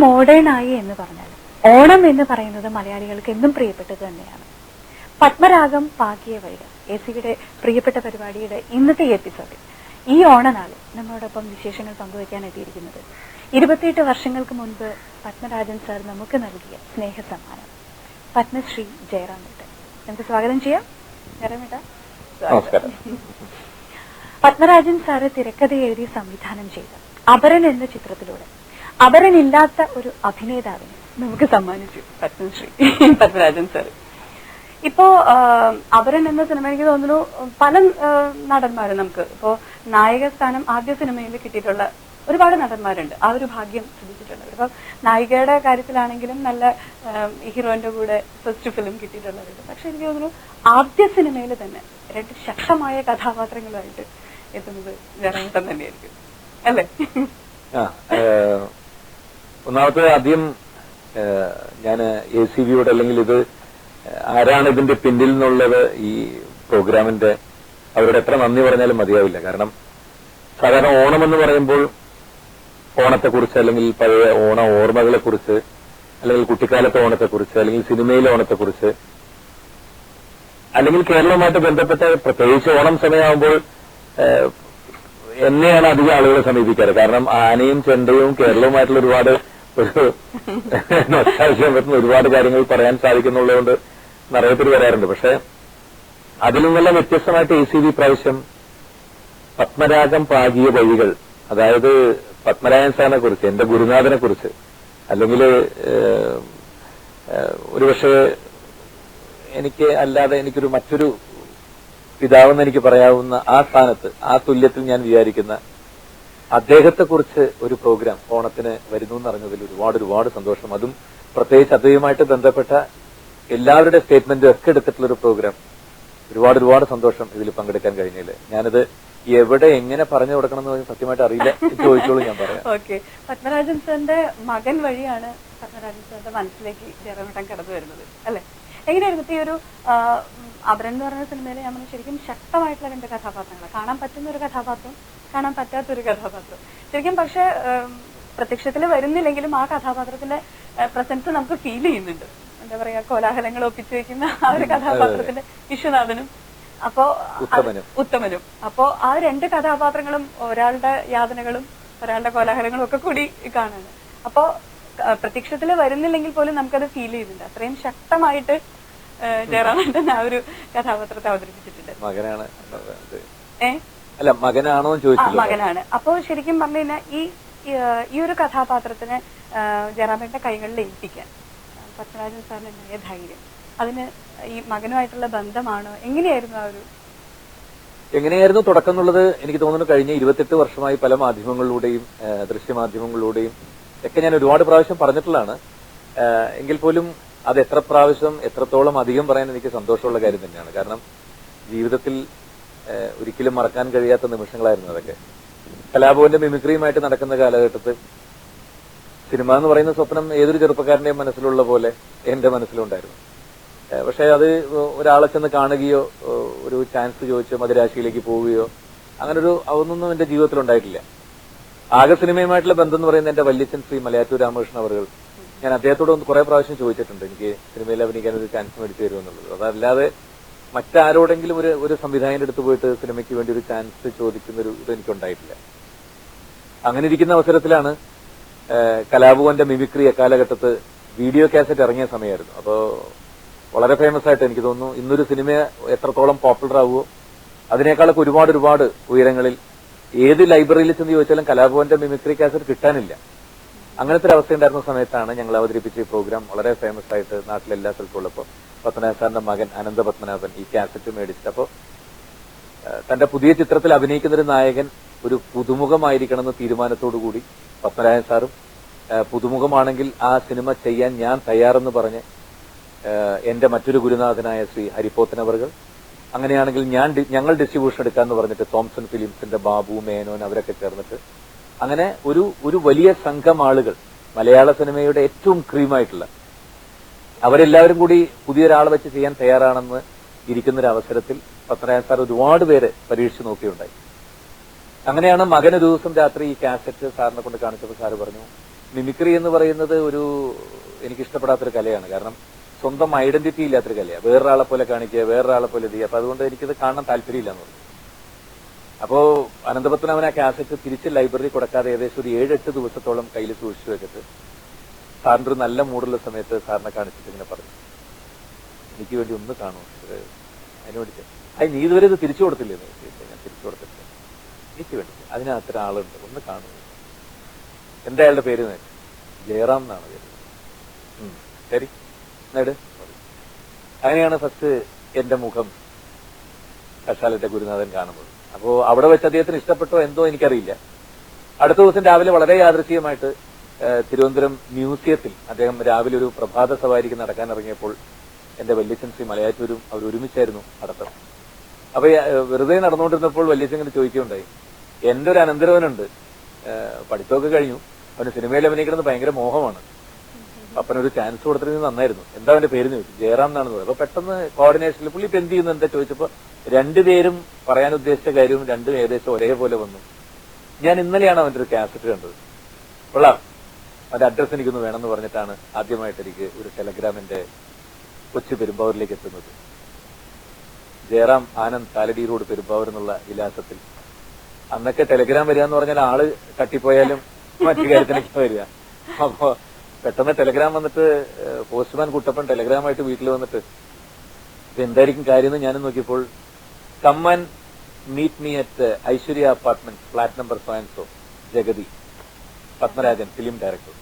Modern ആയി എന്ന് പറഞ്ഞാൽ ഓണം എന്ന് പറയുന്നത് മലയാളികൾക്ക് എന്നും പ്രിയപ്പെട്ടത് തന്നെയാണ്. പത്മരാഗം പാകിയ വഴികൾ എസിയുടെ പ്രിയപ്പെട്ട പരിപാടിയുടെ ഇന്നത്തെ എപ്പിസോഡിൽ ഈ ഓണനാളിൽ നമ്മളോടൊപ്പം വിശേഷങ്ങൾ പങ്കുവയ്ക്കാൻ എത്തിയിരിക്കുന്നത് 28 വർഷങ്ങൾക്ക് മുൻപ് പത്മരാജൻ സാർ നമുക്ക് നൽകിയ സ്നേഹ സമ്മാനം പത്മശ്രീ ജയറാമേട്ടൻ. നമുക്ക് സ്വാഗതം ചെയ്യാം. ജയറാമേട്ട, പത്മരാജൻ സാറ് തിരക്കഥ എഴുതി സംവിധാനം ചെയ്ത അപരൻ എന്ന ചിത്രത്തിലൂടെ അപരനില്ലാത്ത ഒരു അഭിനേതാവിനെ നമുക്ക് സമ്മാനിച്ചു പത്മശ്രീ പത്മരാജൻ സാർ. ഇപ്പോ അപരൻ എന്ന സിനിമ എനിക്ക് തോന്നുന്നു പല നടന്മാരും നമുക്ക് ഇപ്പോ നായക സ്ഥാനം ആദ്യ സിനിമയിൽ കിട്ടിയിട്ടുള്ള ഒരുപാട് നടന്മാരുണ്ട്. ആ ഒരു ഭാഗ്യം ശ്രദ്ധിച്ചിട്ടുണ്ട്. ഇപ്പൊ നായികയുടെ കാര്യത്തിലാണെങ്കിലും നല്ല ഹീറോയിന്റെ കൂടെ ഫസ്റ്റ് ഫിലിം കിട്ടിയിട്ടുള്ളവരുണ്ട്. പക്ഷെ എനിക്ക് തോന്നുന്നു ആദ്യ സിനിമയിൽ തന്നെ രണ്ട് ശക്തമായ കഥാപാത്രങ്ങളുമായിട്ട് എത്തുന്നത് ജയറാമേട്ടൻ തന്നെയായിരിക്കും അല്ലേ? ഒന്നാമത്തെ ആദ്യം ഞാൻ ACVയോട് അല്ലെങ്കിൽ ഇത് ആരാണ് ഇതിന്റെ പിന്നിൽ നിന്നുള്ളത് ഈ പ്രോഗ്രാമിന്റെ അവരോട് എത്ര നന്ദി പറഞ്ഞാലും മതിയാവില്ല. കാരണം സാധാരണ ഓണം എന്ന് പറയുമ്പോൾ ഓണത്തെക്കുറിച്ച് അല്ലെങ്കിൽ പഴയ ഓണ ഓർമ്മകളെ കുറിച്ച് അല്ലെങ്കിൽ കുട്ടിക്കാലത്തെ ഓണത്തെക്കുറിച്ച് അല്ലെങ്കിൽ സിനിമയിലെ ഓണത്തെക്കുറിച്ച് അല്ലെങ്കിൽ കേരളവുമായിട്ട് ബന്ധപ്പെട്ട പ്രത്യേകിച്ച് ഓണം സമയമാകുമ്പോൾ എന്നെയാണ് അധികം ആളുകൾ സമീപിക്കാറ്. കാരണം ആനയും ചെണ്ടയും കേരളവുമായിട്ടുള്ള ഒരുപാട് ഒരു നൊസ്റ്റാൾജിയം പറ്റുന്ന ഒരുപാട് കാര്യങ്ങൾ പറയാൻ സാധിക്കുന്നുള്ളതുകൊണ്ട് നിറയെ പേര് വരാറുണ്ട്. പക്ഷെ അതിൽ നിന്നെല്ലാം വ്യത്യസ്തമായിട്ട് ACV പ്രാവശ്യം പത്മരാഗം പാകിയ വഴികൾ, അതായത് പത്മരാജൻ സാറിനെ കുറിച്ച്, എന്റെ ഗുരുനാഥനെ കുറിച്ച്, അല്ലെങ്കിൽ ഒരുപക്ഷെ എനിക്ക് അല്ലാതെ എനിക്കൊരു മറ്റൊരു പിതാവെന്ന് എനിക്ക് പറയാവുന്ന ആ സ്ഥാനത്ത് ആ തുല്യത്തിൽ ഞാൻ വിചാരിക്കുന്ന അദ്ദേഹത്തെക്കുറിച്ച് ഒരു പ്രോഗ്രാം ഓണത്തിന് വരുന്നു എന്നറിഞ്ഞതിൽ ഒരുപാട് സന്തോഷം. അതും പ്രത്യേകിച്ച് അദ്ദേഹവുമായിട്ട് ബന്ധപ്പെട്ട എല്ലാവരുടെ സ്റ്റേറ്റ്മെന്റും ഒക്കെ എടുത്തിട്ടുള്ളൊരു പ്രോഗ്രാം. ഒരുപാട് സന്തോഷം ഇതിൽ പങ്കെടുക്കാൻ കഴിഞ്ഞില്ല. ഞാനിത് എവിടെ എങ്ങനെ പറഞ്ഞു കൊടുക്കണം എന്ന് സത്യമായിട്ട് അറിയില്ല. ചോദിച്ചോളൂ, ഞാൻ പറയാം. ഓക്കെ, പത്മരാജൻ സാറിന്റെ മകൻ വഴിയാണ് പത്മരാജൻ സാറിന്റെ മനസ്സിലേക്ക് ജയറാമേട്ടൻ കടന്നു വരുന്നത് അല്ലെ? എങ്ങനെയായിരുന്നു ഈ ഒരു അപരൻ എന്ന് പറയുന്ന സിനിമയിൽ നമ്മൾ ശരിക്കും ശക്തമായിട്ടുള്ള രണ്ട് കഥാപാത്രങ്ങൾ, കാണാൻ പറ്റുന്ന ഒരു കഥാപാത്രം, കാണാൻ പറ്റാത്തൊരു കഥാപാത്രം ശരിക്കും. പക്ഷെ പ്രത്യക്ഷത്തിൽ വരുന്നില്ലെങ്കിലും ആ കഥാപാത്രത്തിന്റെ പ്രസൻസ് നമുക്ക് ഫീൽ ചെയ്യുന്നുണ്ട്. എന്താ പറയാ, കോലാഹലങ്ങൾ ഒപ്പിച്ചു വെക്കുന്ന ആ ഒരു കഥാപാത്രത്തിന്റെ വിശ്വനാഥനും അപ്പോ ഉത്തമനും. അപ്പോ ആ രണ്ട് കഥാപാത്രങ്ങളും ഒരാളുടെ യാതനകളും ഒരാളുടെ കോലാഹലങ്ങളും ഒക്കെ കൂടി കാണാണ്. അപ്പോ പ്രത്യക്ഷത്തിൽ വരുന്നില്ലെങ്കിൽ പോലും നമുക്കത് ഫീൽ ചെയ്യുന്നുണ്ട്. അത്രയും ശക്തമായിട്ട് ജയറാമേട്ടൻ ആ ഒരു കഥാപാത്രത്തെ അവതരിപ്പിച്ചിട്ടുണ്ട്. മകനാണ് അല്ല മകനാണോ ചോദിച്ചു? മകനാണ്. അപ്പോ ശരിക്കും പറഞ്ഞു കഴിഞ്ഞാൽ ഈ ഒരു കഥാപാത്രത്തിന് ജയറാമേട്ടന്റെ കൈകളിൽ ഏൽപ്പിക്കാൻ പത്മരാജൻ സാറിന് ഉണ്ടായ ധൈര്യം, അതിന് ഈ മകനുമായിട്ടുള്ള ബന്ധമാണോ, എങ്ങനെയായിരുന്നു ആ ഒരു എങ്ങനെയായിരുന്നു തുടക്കം എന്നുള്ളത് എനിക്ക് തോന്നുന്നു കഴിഞ്ഞ 28 വർഷമായി പല മാധ്യമങ്ങളിലൂടെയും ദൃശ്യമാധ്യമങ്ങളിലൂടെയും ഒക്കെ ഞാൻ ഒരുപാട് പ്രാവശ്യം പറഞ്ഞിട്ടുള്ളതാണ്. എങ്കിൽ പോലും അത് എത്ര പ്രാവശ്യം എത്രത്തോളം അധികം പറയാൻ എനിക്ക് സന്തോഷമുള്ള കാര്യം തന്നെയാണ്. കാരണം ജീവിതത്തിൽ ഒരിക്കലും മറക്കാൻ കഴിയാത്ത നിമിഷങ്ങളായിരുന്നു അതൊക്കെ. കലാഭവന്റെ മിമിക്രിയുമായിട്ട് നടക്കുന്ന കാലഘട്ടത്തിൽ സിനിമ എന്ന് പറയുന്ന സ്വപ്നം ഏതൊരു ചെറുപ്പക്കാരന്റെയും മനസ്സിലുള്ള പോലെ എന്റെ മനസ്സിലുണ്ടായിരുന്നു. പക്ഷെ അത് ഒരാളെ ചെന്ന് കാണുകയോ ഒരു ചാൻസ് ചോദിച്ചോ മദിരാശിയിലേക്ക് പോവുകയോ അങ്ങനൊരു അതൊന്നും എന്റെ ജീവിതത്തിൽ ഉണ്ടായിട്ടില്ല. ആകെ സിനിമയുമായിട്ടുള്ള ബന്ധം എന്ന് പറയുന്നത് എന്റെ വല്യച്ഛൻ ശ്രീ മലയാറ്റൂർ രാമകൃഷ്ണൻ അവറുകൾ. ഞാൻ അദ്ദേഹത്തോട് കുറെ പ്രാവശ്യം ചോദിച്ചിട്ടുണ്ട് എനിക്ക് സിനിമയിൽ അഭിനയിക്കാൻ ഒരു ചാൻസ് മേടിച്ചു തരുമെന്നുള്ളത്. അതല്ലാതെ മറ്റാരോടെങ്കിലും ഒരു സംവിധായകന്റെ അടുത്ത് പോയിട്ട് സിനിമയ്ക്ക് വേണ്ടി ഒരു ചാൻസ് ചോദിക്കുന്നൊരു ഇത് എനിക്കുണ്ടായിട്ടില്ല. അങ്ങനെ ഇരിക്കുന്ന അവസരത്തിലാണ് കലാഭവന്റെ മിമിക്രി എക്കാലഘട്ടത്ത് വീഡിയോ കാസറ്റ് ഇറങ്ങിയ സമയമായിരുന്നു. അപ്പോ വളരെ ഫേമസ് ആയിട്ട് എനിക്ക് തോന്നുന്നു ഇന്നൊരു സിനിമ എത്രത്തോളം പോപ്പുലർ ആവുമോ അതിനേക്കാളൊക്കെ ഒരുപാട് ഉയരങ്ങളിൽ ഏത് ലൈബ്രറിയിൽ ചെന്ന് ചോദിച്ചാലും കലാഭവന്റെ മിമിക്രി കാസറ്റ് കിട്ടാനില്ല. അങ്ങനത്തെ ഒരു അവസ്ഥ ഉണ്ടായിരുന്ന സമയത്താണ് ഞങ്ങൾ അവതരിപ്പിച്ച ഈ പ്രോഗ്രാം വളരെ ഫേമസ് ആയിട്ട് നാട്ടിലെല്ലാ സ്ഥലത്തും ഉള്ളപ്പോൾ പത്മനാഭൻ സാറിന്റെ മകൻ അനന്ത പത്മനാഭൻ ഈ കാസറ്റ് മേടിച്ചിട്ട് അപ്പോ തന്റെ പുതിയ ചിത്രത്തിൽ അഭിനയിക്കുന്ന ഒരു നായകൻ ഒരു പുതുമുഖമായിരിക്കണമെന്ന് തീരുമാനത്തോടുകൂടി പത്മനാഭൻ സാറും പുതുമുഖമാണെങ്കിൽ ആ സിനിമ ചെയ്യാൻ ഞാൻ തയ്യാറെന്ന് പറഞ്ഞ് എന്റെ മറ്റൊരു ഗുരുനാഥനായ ശ്രീ ഹരിപ്പോത്തൻ അവർകൾ, അങ്ങനെയാണെങ്കിൽ ഞങ്ങൾ ഡിസ്ട്രിബ്യൂഷൻ എടുക്കാന്ന് പറഞ്ഞിട്ട് തോംസൺ ഫിലിംസിന്റെ ബാബു മേനോൻ അവരൊക്കെ ചേർന്നിട്ട് അങ്ങനെ ഒരു വലിയ സംഘം ആളുകൾ മലയാള സിനിമയുടെ ഏറ്റവും ക്രീമായിട്ടുള്ള അവരെല്ലാവരും കൂടി പുതിയൊരാളെ വെച്ച് ചെയ്യാൻ തയ്യാറാണെന്ന് ഇരിക്കുന്നൊരു അവസരത്തിൽ പത്മനാഭൻ സാർ ഒരുപാട് പേരെ പരീക്ഷിച്ച് നോക്കിയുണ്ടായി. അങ്ങനെയാണ് മകൻ ഒരു ദിവസം രാത്രി ഈ കാസറ്റ് സാറിനെ കൊണ്ട് കാണിച്ചപ്പോൾ സാറ് പറഞ്ഞു, മിമിക്രി എന്ന് പറയുന്നത് എനിക്ക് ഇഷ്ടപ്പെടാത്തൊരു കലയാണ്. കാരണം സ്വന്തം ഐഡന്റിറ്റി ഇല്ലാത്തൊരു കലയാണ്. വേറൊരാളെ പോലെ കാണിക്കുക, വേറൊരാളെ പോലെ ഇത് ചെയ്യുക. അപ്പൊ അതുകൊണ്ട് എനിക്കിത് കാണാൻ താല്പര്യമില്ല എന്ന് പറഞ്ഞു. അപ്പോ അനന്തപത്മനാഭൻ ആ കാസറ്റ് തിരിച്ച് ലൈബ്രറി കൊടുക്കാതെ ഏകദേശം ഒരു 7-8 ദിവസത്തോളം കയ്യിൽ സൂക്ഷിച്ചു വെച്ചിട്ട് സാറിന്റെ ഒരു നല്ല മൂടുള്ള സമയത്ത് സാറിനെ കാണിച്ചിട്ട് ഇങ്ങനെ പറഞ്ഞു, എനിക്ക് വേണ്ടി ഒന്ന് കാണൂ, അതിന് വേണ്ടിട്ട് നീ ഇതുവരെ ഇത് തിരിച്ചു കൊടുത്തില്ലേ? ഞാൻ തിരിച്ചു കൊടുത്തിട്ടില്ല, എനിക്ക് വേണ്ടി അതിനകത്തൊരു ആളുണ്ട്, ഒന്ന് കാണൂ. എന്താ അയാളുടെ പേര്? ജയറാം എന്നാണ് പേര്. ശരി നേട്. അങ്ങനെയാണ് ഫസ്റ്റ് എന്റെ മുഖം കശാലത്തെ ഗുരുനാഥൻ കാണുന്നത്. അപ്പോ അവിടെ വെച്ച് അദ്ദേഹത്തിന് ഇഷ്ടപ്പെട്ടോ എന്തോ എനിക്കറിയില്ല. അടുത്ത ദിവസം രാവിലെ വളരെ യാദൃശ്ചികമായിട്ട് തിരുവനന്തപുരം മ്യൂസിയത്തിൽ അദ്ദേഹം രാവിലെ ഒരു പ്രഭാത സവാരിക്ക് നടക്കാൻ ഇറങ്ങിയപ്പോൾ എന്റെ വല്യച്ഛൻ ശ്രീ മലയാറ്റൂരും അവർ ഒരുമിച്ചായിരുന്നു നടത്തം. അപ്പൊ വെറുതെ നടന്നുകൊണ്ടിരുന്നപ്പോൾ വല്യച്ഛൻ ഇങ്ങനെ ചോദിക്കുകയുണ്ടായി, എന്റെ ഒരു അനന്തരവനുണ്ട്, പഠിത്തമൊക്കെ കഴിഞ്ഞു, അവന് സിനിമയിൽ അഭിനയിക്കുന്നത് ഭയങ്കര മോഹമാണ്, അപ്പനൊരു ചാൻസ് കൊടുത്തിരുന്നത് നന്നായിരുന്നു, എന്താ അവന്റെ പേര് ചോദിച്ചു. ജയറാം എന്നാണെന്ന് പറയും. അപ്പൊ പെട്ടെന്ന് കോർഡിനേഷനിൽ പുള്ളി ഇപ്പൊ എന്ത് ചെയ്യുന്നു എന്താ ചോദിച്ചപ്പോ രണ്ടുപേരും പറയാൻ ഉദ്ദേശിച്ച കാര്യവും രണ്ടും ഏകദേശം ഒരേപോലെ വന്നു. ഞാൻ ഇന്നലെയാണ് അവന്റെ ഒരു കാസറ്റ് കണ്ടത്. കൊള്ളാം, അവന്റെ അഡ്രസ് എനിക്കൊന്ന് വേണമെന്ന് പറഞ്ഞിട്ടാണ് ആദ്യമായിട്ട് എനിക്ക് ഒരു ടെലഗ്രാം എന്റെ കൊച്ചു പെരുമ്പാവൂരിലേക്ക് എത്തുന്നത്. ജയറാം ആനന്ദ് കാലടി റോഡ് പെരുമ്പാവൂർ എന്നുള്ള വിലാസത്തിൽ. അന്നൊക്കെ ടെലഗ്രാം വരിക എന്ന് പറഞ്ഞാൽ ആള് തട്ടിപ്പോയാലും മറ്റു കാര്യത്തിലേക്ക് വരിക. അപ്പോ പെട്ടെന്ന് ടെലഗ്രാം വന്നിട്ട് പോസ്റ്റ്മാൻ കുട്ടപ്പൻ ടെലഗ്രാമായിട്ട് വീട്ടിൽ വന്നിട്ട് ഇത് എന്തായിരിക്കും കാര്യം എന്ന് ഞാനും നോക്കിയപ്പോൾ, come on meet me at Aishwarya apartment flat number so Jagathy, Padmarajan film director.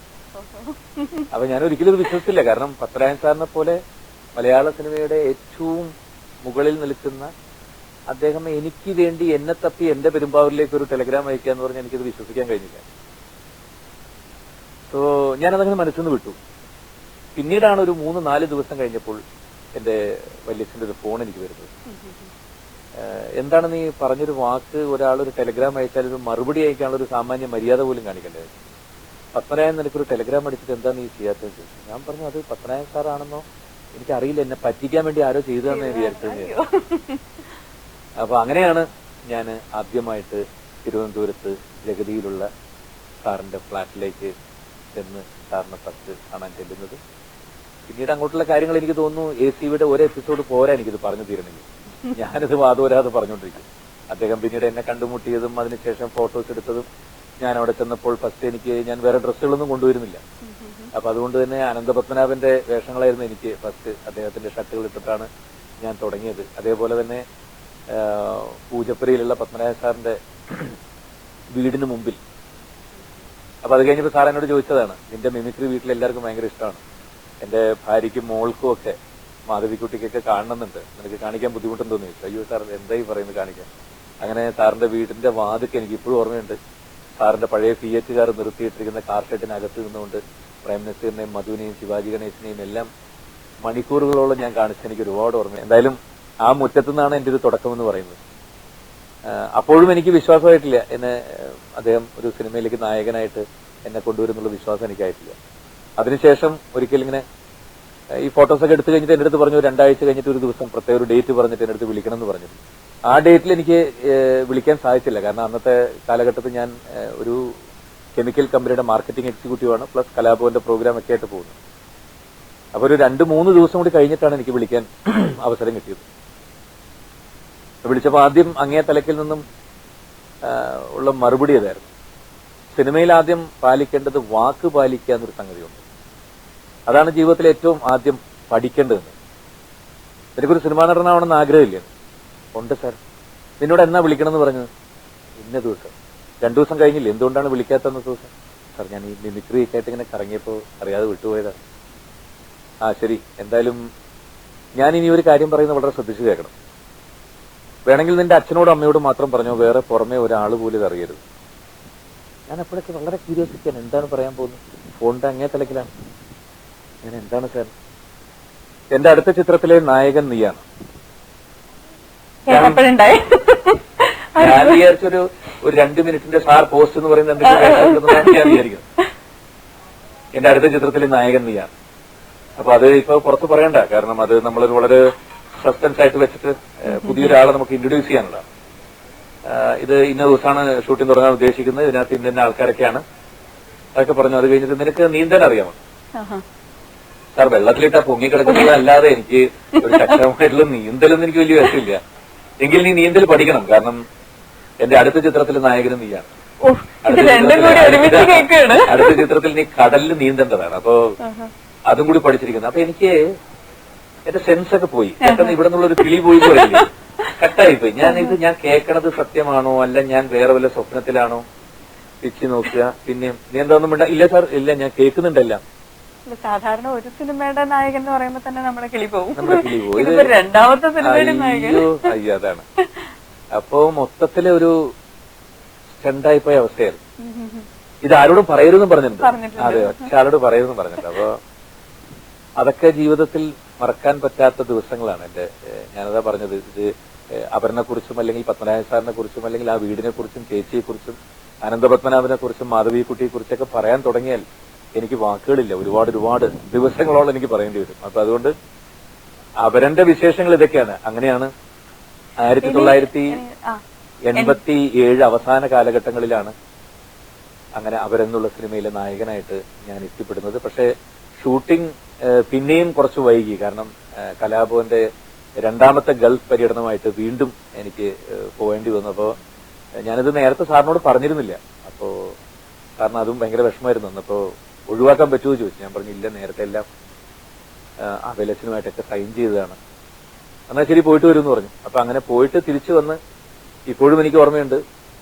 അപ്പൊ ഞാൻ ഒരിക്കലും ഇത് വിശ്വസിച്ചില്ല. കാരണം പത്മരാജൻ സാറിനെ പോലെ മലയാള സിനിമയുടെ ഏറ്റവും മുകളിൽ നിൽക്കുന്ന അദ്ദേഹം എനിക്ക് വേണ്ടി എന്നെ തപ്പി എന്റെ പെരുമ്പാവൂരിലേക്ക് ഒരു ടെലഗ്രാം അയക്കുക എന്ന് പറഞ്ഞാൽ എനിക്കത് വിശ്വസിക്കാൻ കഴിഞ്ഞില്ല. സോ ഞാനതങ്ങനെ മനസ്സിൽ നിന്ന് വിട്ടു. പിന്നീടാണ് ഒരു 3-4 ദിവസം കഴിഞ്ഞപ്പോൾ എന്റെ വല്യച്ഛന്റെ ഒരു ഫോൺ എനിക്ക് വരുന്നത്. എന്താണ് നീ പറഞ്ഞൊരു വാക്ക് ഒരാളൊരു ടെലഗ്രാം അയച്ചാൽ ഒരു മറുപടി അയക്കാനുള്ള ഒരു സാമാന്യ മര്യാദ പോലും കാണിക്കണ്ടേ? പത്മനാഭൻ നിനക്കൊരു ടെലഗ്രാം അടിച്ചിട്ട് എന്താ നീ ചെയ്യാത്തത് ചോദിച്ചു. ഞാൻ പറഞ്ഞു, അത് പത്മനാഭൻ സാറാണെന്നോ എനിക്കറിയില്ല, എന്നെ പറ്റിക്കാൻ വേണ്ടി ആരോ ചെയ്തതെന്ന് ഞാൻ വിചാരിച്ചത്. അപ്പൊ അങ്ങനെയാണ് ഞാൻ ആദ്യമായിട്ട് തിരുവനന്തപുരത്ത് ജഗതിയിലുള്ള സാറിന്റെ ഫ്ളാറ്റിലേക്ക് ചെന്ന് സാറിനെ ഫസ്റ്റ് കാണാൻ ചെല്ലുന്നത്. പിന്നീട് അങ്ങോട്ടുള്ള കാര്യങ്ങൾ എനിക്ക് തോന്നുന്നു ACVയുടെ ഒരു എപ്പിസോഡ് പോരാ എനിക്കിത് പറഞ്ഞു തീരണമെങ്കിൽ. ഞാനിത് വാദോരാതെ പറഞ്ഞുകൊണ്ടിരിക്കും. അദ്ദേഹം പിന്നീട് എന്നെ കണ്ടുമുട്ടിയതും അതിനുശേഷം ഫോട്ടോസ് എടുത്തതും ഞാൻ അവിടെ ചെന്നപ്പോൾ ഫസ്റ്റ് ഞാൻ വേറെ ഡ്രസ്സുകളൊന്നും കൊണ്ടുവരുന്നില്ല. അപ്പൊ അതുകൊണ്ട് തന്നെ അനന്തപത്മനാഭന്റെ വേഷങ്ങളായിരുന്നു എനിക്ക് ഫസ്റ്റ്. അദ്ദേഹത്തിന്റെ ഷർട്ടുകൾ ഇട്ടിട്ടാണ് ഞാൻ തുടങ്ങിയത്. അതേപോലെ തന്നെ പൂജപ്പുരയിലുള്ള പത്മനാഭ സാറിന്റെ വീടിന് മുമ്പിൽ. അപ്പൊ അത് കഴിഞ്ഞപ്പോ സാർ എന്നോട് ചോദിച്ചതാണ്, നിന്റെ മിമിക്രി വീട്ടിൽ എല്ലാവർക്കും ഭയങ്കര ഇഷ്ടമാണ്, എന്റെ ഭാര്യയ്ക്കും മോൾക്കും ഒക്കെ മാധവിക്കുട്ടിക്കൊക്കെ കാണണമെന്നുണ്ട്, നിനക്ക് കാണിക്കാൻ ബുദ്ധിമുട്ടുണ്ടോന്ന് ചോദിച്ചു. അയ്യോ സാർ എന്തായി പറയുന്നത് കാണിക്കാൻ. അങ്ങനെ സാറിന്റെ വീടിന്റെ വാതിക്ക് എനിക്ക് ഇപ്പോഴും ഓർമ്മയുണ്ട്, സാറിന്റെ പഴയ ഫിയറ്റ് കാർ നിർത്തിയിട്ടിരിക്കുന്ന കാർ ഷെഡിനകത്ത് നിന്നുകൊണ്ട് പ്രൈം മിനിസ്റ്ററിനെയും മധുവിനെയും ശിവാജി ഗണേശനെയും എല്ലാം മണിക്കൂറുകളോളം ഞാൻ കാണിച്ചത് എനിക്ക് ഒരുപാട് ഓർമ്മ. എന്തായാലും ആ മുറ്റത്തു നിന്നാണ് എന്റെ ഒരു തുടക്കം എന്ന് പറയുന്നത്. അപ്പോഴും എനിക്ക് വിശ്വാസമായിട്ടില്ല എന്നെ അദ്ദേഹം ഒരു സിനിമയിലേക്ക് നായകനായിട്ട് എന്നെ കൊണ്ടുവരുന്നുള്ള വിശ്വാസം എനിക്കായിട്ടില്ല. അതിനുശേഷം ഒരിക്കലും ഇങ്ങനെ ഈ ഫോട്ടോസൊക്കെ എടുത്തു കഴിഞ്ഞിട്ട് എന്റെ അടുത്ത് പറഞ്ഞു, 2 ആഴ്ച കഴിഞ്ഞിട്ട് ഒരു ദിവസം പ്രത്യേക ഒരു ഡേറ്റ് പറഞ്ഞിട്ട് എന്റെ അടുത്ത് വിളിക്കണം എന്ന് പറഞ്ഞിട്ട്. ആ ഡേറ്റിൽ എനിക്ക് വിളിക്കാൻ സാധിച്ചില്ല. കാരണം അന്നത്തെ കാലഘട്ടത്തിൽ ഞാൻ ഒരു കെമിക്കൽ കമ്പനിയുടെ മാർക്കറ്റിംഗ് എക്സിക്യൂട്ടീവാണ്, പ്ലസ് കലാഭവന്റെ പ്രോഗ്രാം ഒക്കെ ആയിട്ട് പോകുന്നു. അപ്പൊ ഒരു 2-3 ദിവസം കൂടി കഴിഞ്ഞിട്ടാണ് എനിക്ക് വിളിക്കാൻ അവസരം കിട്ടിയത്. വിളിച്ചപ്പോൾ ആദ്യം അങ്ങേ തലക്കിൽ നിന്നും ഉള്ള മറുപടി അതായിരുന്നു, സിനിമയിൽ ആദ്യം പാലിക്കേണ്ടത് വാക്ക് പാലിക്കുക എന്നൊരു സംഗതിയുണ്ട്, അതാണ് ജീവിതത്തിൽ ഏറ്റവും ആദ്യം പഠിക്കേണ്ടതെന്ന്. എനിക്കൊരു സിനിമാ നടനാവണമെന്ന് ആഗ്രഹമില്ല. ഉണ്ട് സാർ, നിന്നോട് എന്നാ വിളിക്കണം എന്ന് പറഞ്ഞത്? ഇന്ന ദിവസം. 2 ദിവസം കഴിഞ്ഞില്ലേ, എന്തുകൊണ്ടാണ് വിളിക്കാത്തന്ന ദിവസം? സാർ ഞാൻ ഈ മിമിക്രി ഒക്കെ ആയിട്ട് ഇങ്ങനെ കറങ്ങിയപ്പോൾ അറിയാതെ വിട്ടുപോയതാണ്. ആ ശരി, എന്തായാലും ഞാൻ ഇനി ഒരു കാര്യം പറയുന്നത് വളരെ ശ്രദ്ധിച്ചു കേൾക്കണം. വേണമെങ്കിൽ നിന്റെ അച്ഛനോടും അമ്മയോടും മാത്രം പറഞ്ഞോ, വേറെ പുറമെ ഒരാൾ പോലും ഇത് അറിയരുത്. ഞാൻ അപ്പോഴൊക്കെ വളരെ ക്യൂരിയോസിറ്റിയാണ്, എന്താണ് പറയാൻ പോകുന്നത്? ഫോണിന്റെ അങ്ങേ തലക്കിലാണ്. ഞാൻ എന്താണ് സാർ? എന്റെ അടുത്ത ചിത്രത്തിലെ നായകൻ നീയാണ്. ഞാൻ വിചാരിച്ചൊരു 2 മിനിറ്റിന്റെ സാർ പോസ്റ്റ് എന്ന് പറയുന്നത് എന്തെങ്കിലും ഞാൻ വിചാരിക്കുന്നു. എന്റെ അടുത്ത ചിത്രത്തിലെ നായകൻ നീയാണ്. അപ്പൊ അത് ഇപ്പൊ പുറത്ത് പറയണ്ട, കാരണം അത് നമ്മളൊരു വളരെ സസ്പെൻസ് ആയിട്ട് വെച്ചിട്ട് പുതിയൊരാളെ നമുക്ക് ഇൻട്രൊഡ്യൂസ് ചെയ്യാനുള്ള. ഇത് ഇന്ന ദിവസമാണ് ഷൂട്ടിംഗ് തുടങ്ങാൻ ഉദ്ദേശിക്കുന്നത്, ഇതിനകത്ത് ഇന്ന ആൾക്കാരൊക്കെയാണ്. അതൊക്കെ പറഞ്ഞു. അത് കഴിഞ്ഞിട്ട് നിനക്ക് നീന്താൻ അറിയാമോ? ആഹാ. സാർ വെള്ളത്തിലിട്ടാ പൊങ്ങിക്കിടക്കുന്നതല്ലാതെ എനിക്ക് ഒരു ശക്തമായിട്ടുള്ള നീന്തലൊന്നും എനിക്ക് വലിയ വിഷമില്ല. എങ്കിൽ നീ നീന്തൽ പഠിക്കണം. കാരണം എന്റെ അടുത്ത ചിത്രത്തിലെ നായകനും നീയാണ്. ഓ, ഇത് രണ്ടും കൂടി ഒരുമിച്ച് കേൾക്കുകയാണ്. അടുത്ത ചിത്രത്തിൽ നീ കടലിൽ നീന്തേണ്ടതാണ്. അപ്പൊ അതും കൂടി പഠിച്ചിരിക്കുന്നത്. അപ്പൊ എനിക്ക് എന്റെ സെൻസ് ഒക്കെ പോയി. പെട്ടെന്ന് ഇവിടെ നിന്നുള്ള ഒരു കിളി പോയി പോയില്ലേ, കട്ടായി പോയി. ഞാൻ കേൾക്കണത് സത്യമാണോ അല്ല ഞാൻ വേറെ വല്ല സ്വപ്നത്തിലാണോ പിച്ച് നോക്കുക. പിന്നെ നീ എന്താന്നും വേണ്ട. ഇല്ല സാർ, ഇല്ല ഞാൻ കേൾക്കുന്നുണ്ടല്ല. സാധാരണ ഒരു സിനിമയുടെ നായകൻ എന്ന് പറയുമ്പോ തന്നെ നമ്മുടെ കിളി പോകും. നമ്മുടെ കിളി പോയി. ഇതിപ്പോ രണ്ടാമത്തെ സിനിമയുടെ നായകൻ. അയ്യോ അതാണ്. അപ്പോ മൊത്തത്തില് ഒരു സ്റ്റണ്ടായിപ്പോയ അവസ്ഥയായിരുന്നു. ഇത് ആരോടും പറയരുതെന്നും പറഞ്ഞിട്ടുണ്ട്. അതെ, പക്ഷെ ആരോട് പറയരുതെന്നും പറഞ്ഞിട്ടുണ്ട്. അപ്പൊ അതൊക്കെ ജീവിതത്തിൽ മറക്കാൻ പറ്റാത്ത ദിവസങ്ങളാണ് എന്റെ. ഞാനതാ പറഞ്ഞത്, ഇത് അപരനെ കുറിച്ചും അല്ലെങ്കിൽ പത്മനാഭൻ സാറിനെ കുറിച്ചും അല്ലെങ്കിൽ ആ വീടിനെ കുറിച്ചും ചേച്ചിയെ കുറിച്ചും അനന്തപത്മനാഭനെ കുറിച്ചും മാധവിക്കുട്ടിയെ കുറിച്ചൊക്കെ പറയാൻ തുടങ്ങിയാൽ എനിക്ക് വാക്കുകളില്ല. ഒരുപാട് ദിവസങ്ങളോളം എനിക്ക് പറയേണ്ടി വരും. അപ്പൊ അതുകൊണ്ട് അപരന്റെ വിശേഷങ്ങൾ ഇതൊക്കെയാണ്. അങ്ങനെയാണ് 1987 അവസാന കാലഘട്ടങ്ങളിലാണ് അങ്ങനെ അപരെന്നുള്ള സിനിമയിലെ നായകനായിട്ട് ഞാൻ എത്തിപ്പെടുന്നത്. പക്ഷേ ഷൂട്ടിംഗ് പിന്നെയും കുറച്ച് വൈകി. കാരണം കലാഭവന്റെ രണ്ടാമത്തെ ഗൾഫ് പര്യടനമായിട്ട് വീണ്ടും എനിക്ക് പോകേണ്ടി വന്നു. അപ്പോ ഞാനിത് നേരത്തെ സാറിനോട് പറഞ്ഞിരുന്നില്ല. അപ്പോ സാറിന് അതും ഭയങ്കര വിഷമമായിരുന്നു. അപ്പോ ഒഴിവാക്കാൻ പറ്റുമോ ചോദിച്ചു. ഞാൻ പറഞ്ഞു ഇല്ല, നേരത്തെ എല്ലാം അഭിലച്ചനുമായിട്ടൊക്കെ സൈൻ ചെയ്തതാണ്. എന്നാൽ ശരി പോയിട്ട് വരും എന്ന് പറഞ്ഞു. അപ്പൊ അങ്ങനെ പോയിട്ട് തിരിച്ചു വന്ന് ഇപ്പോഴും എനിക്ക് ഓർമ്മയുണ്ട്,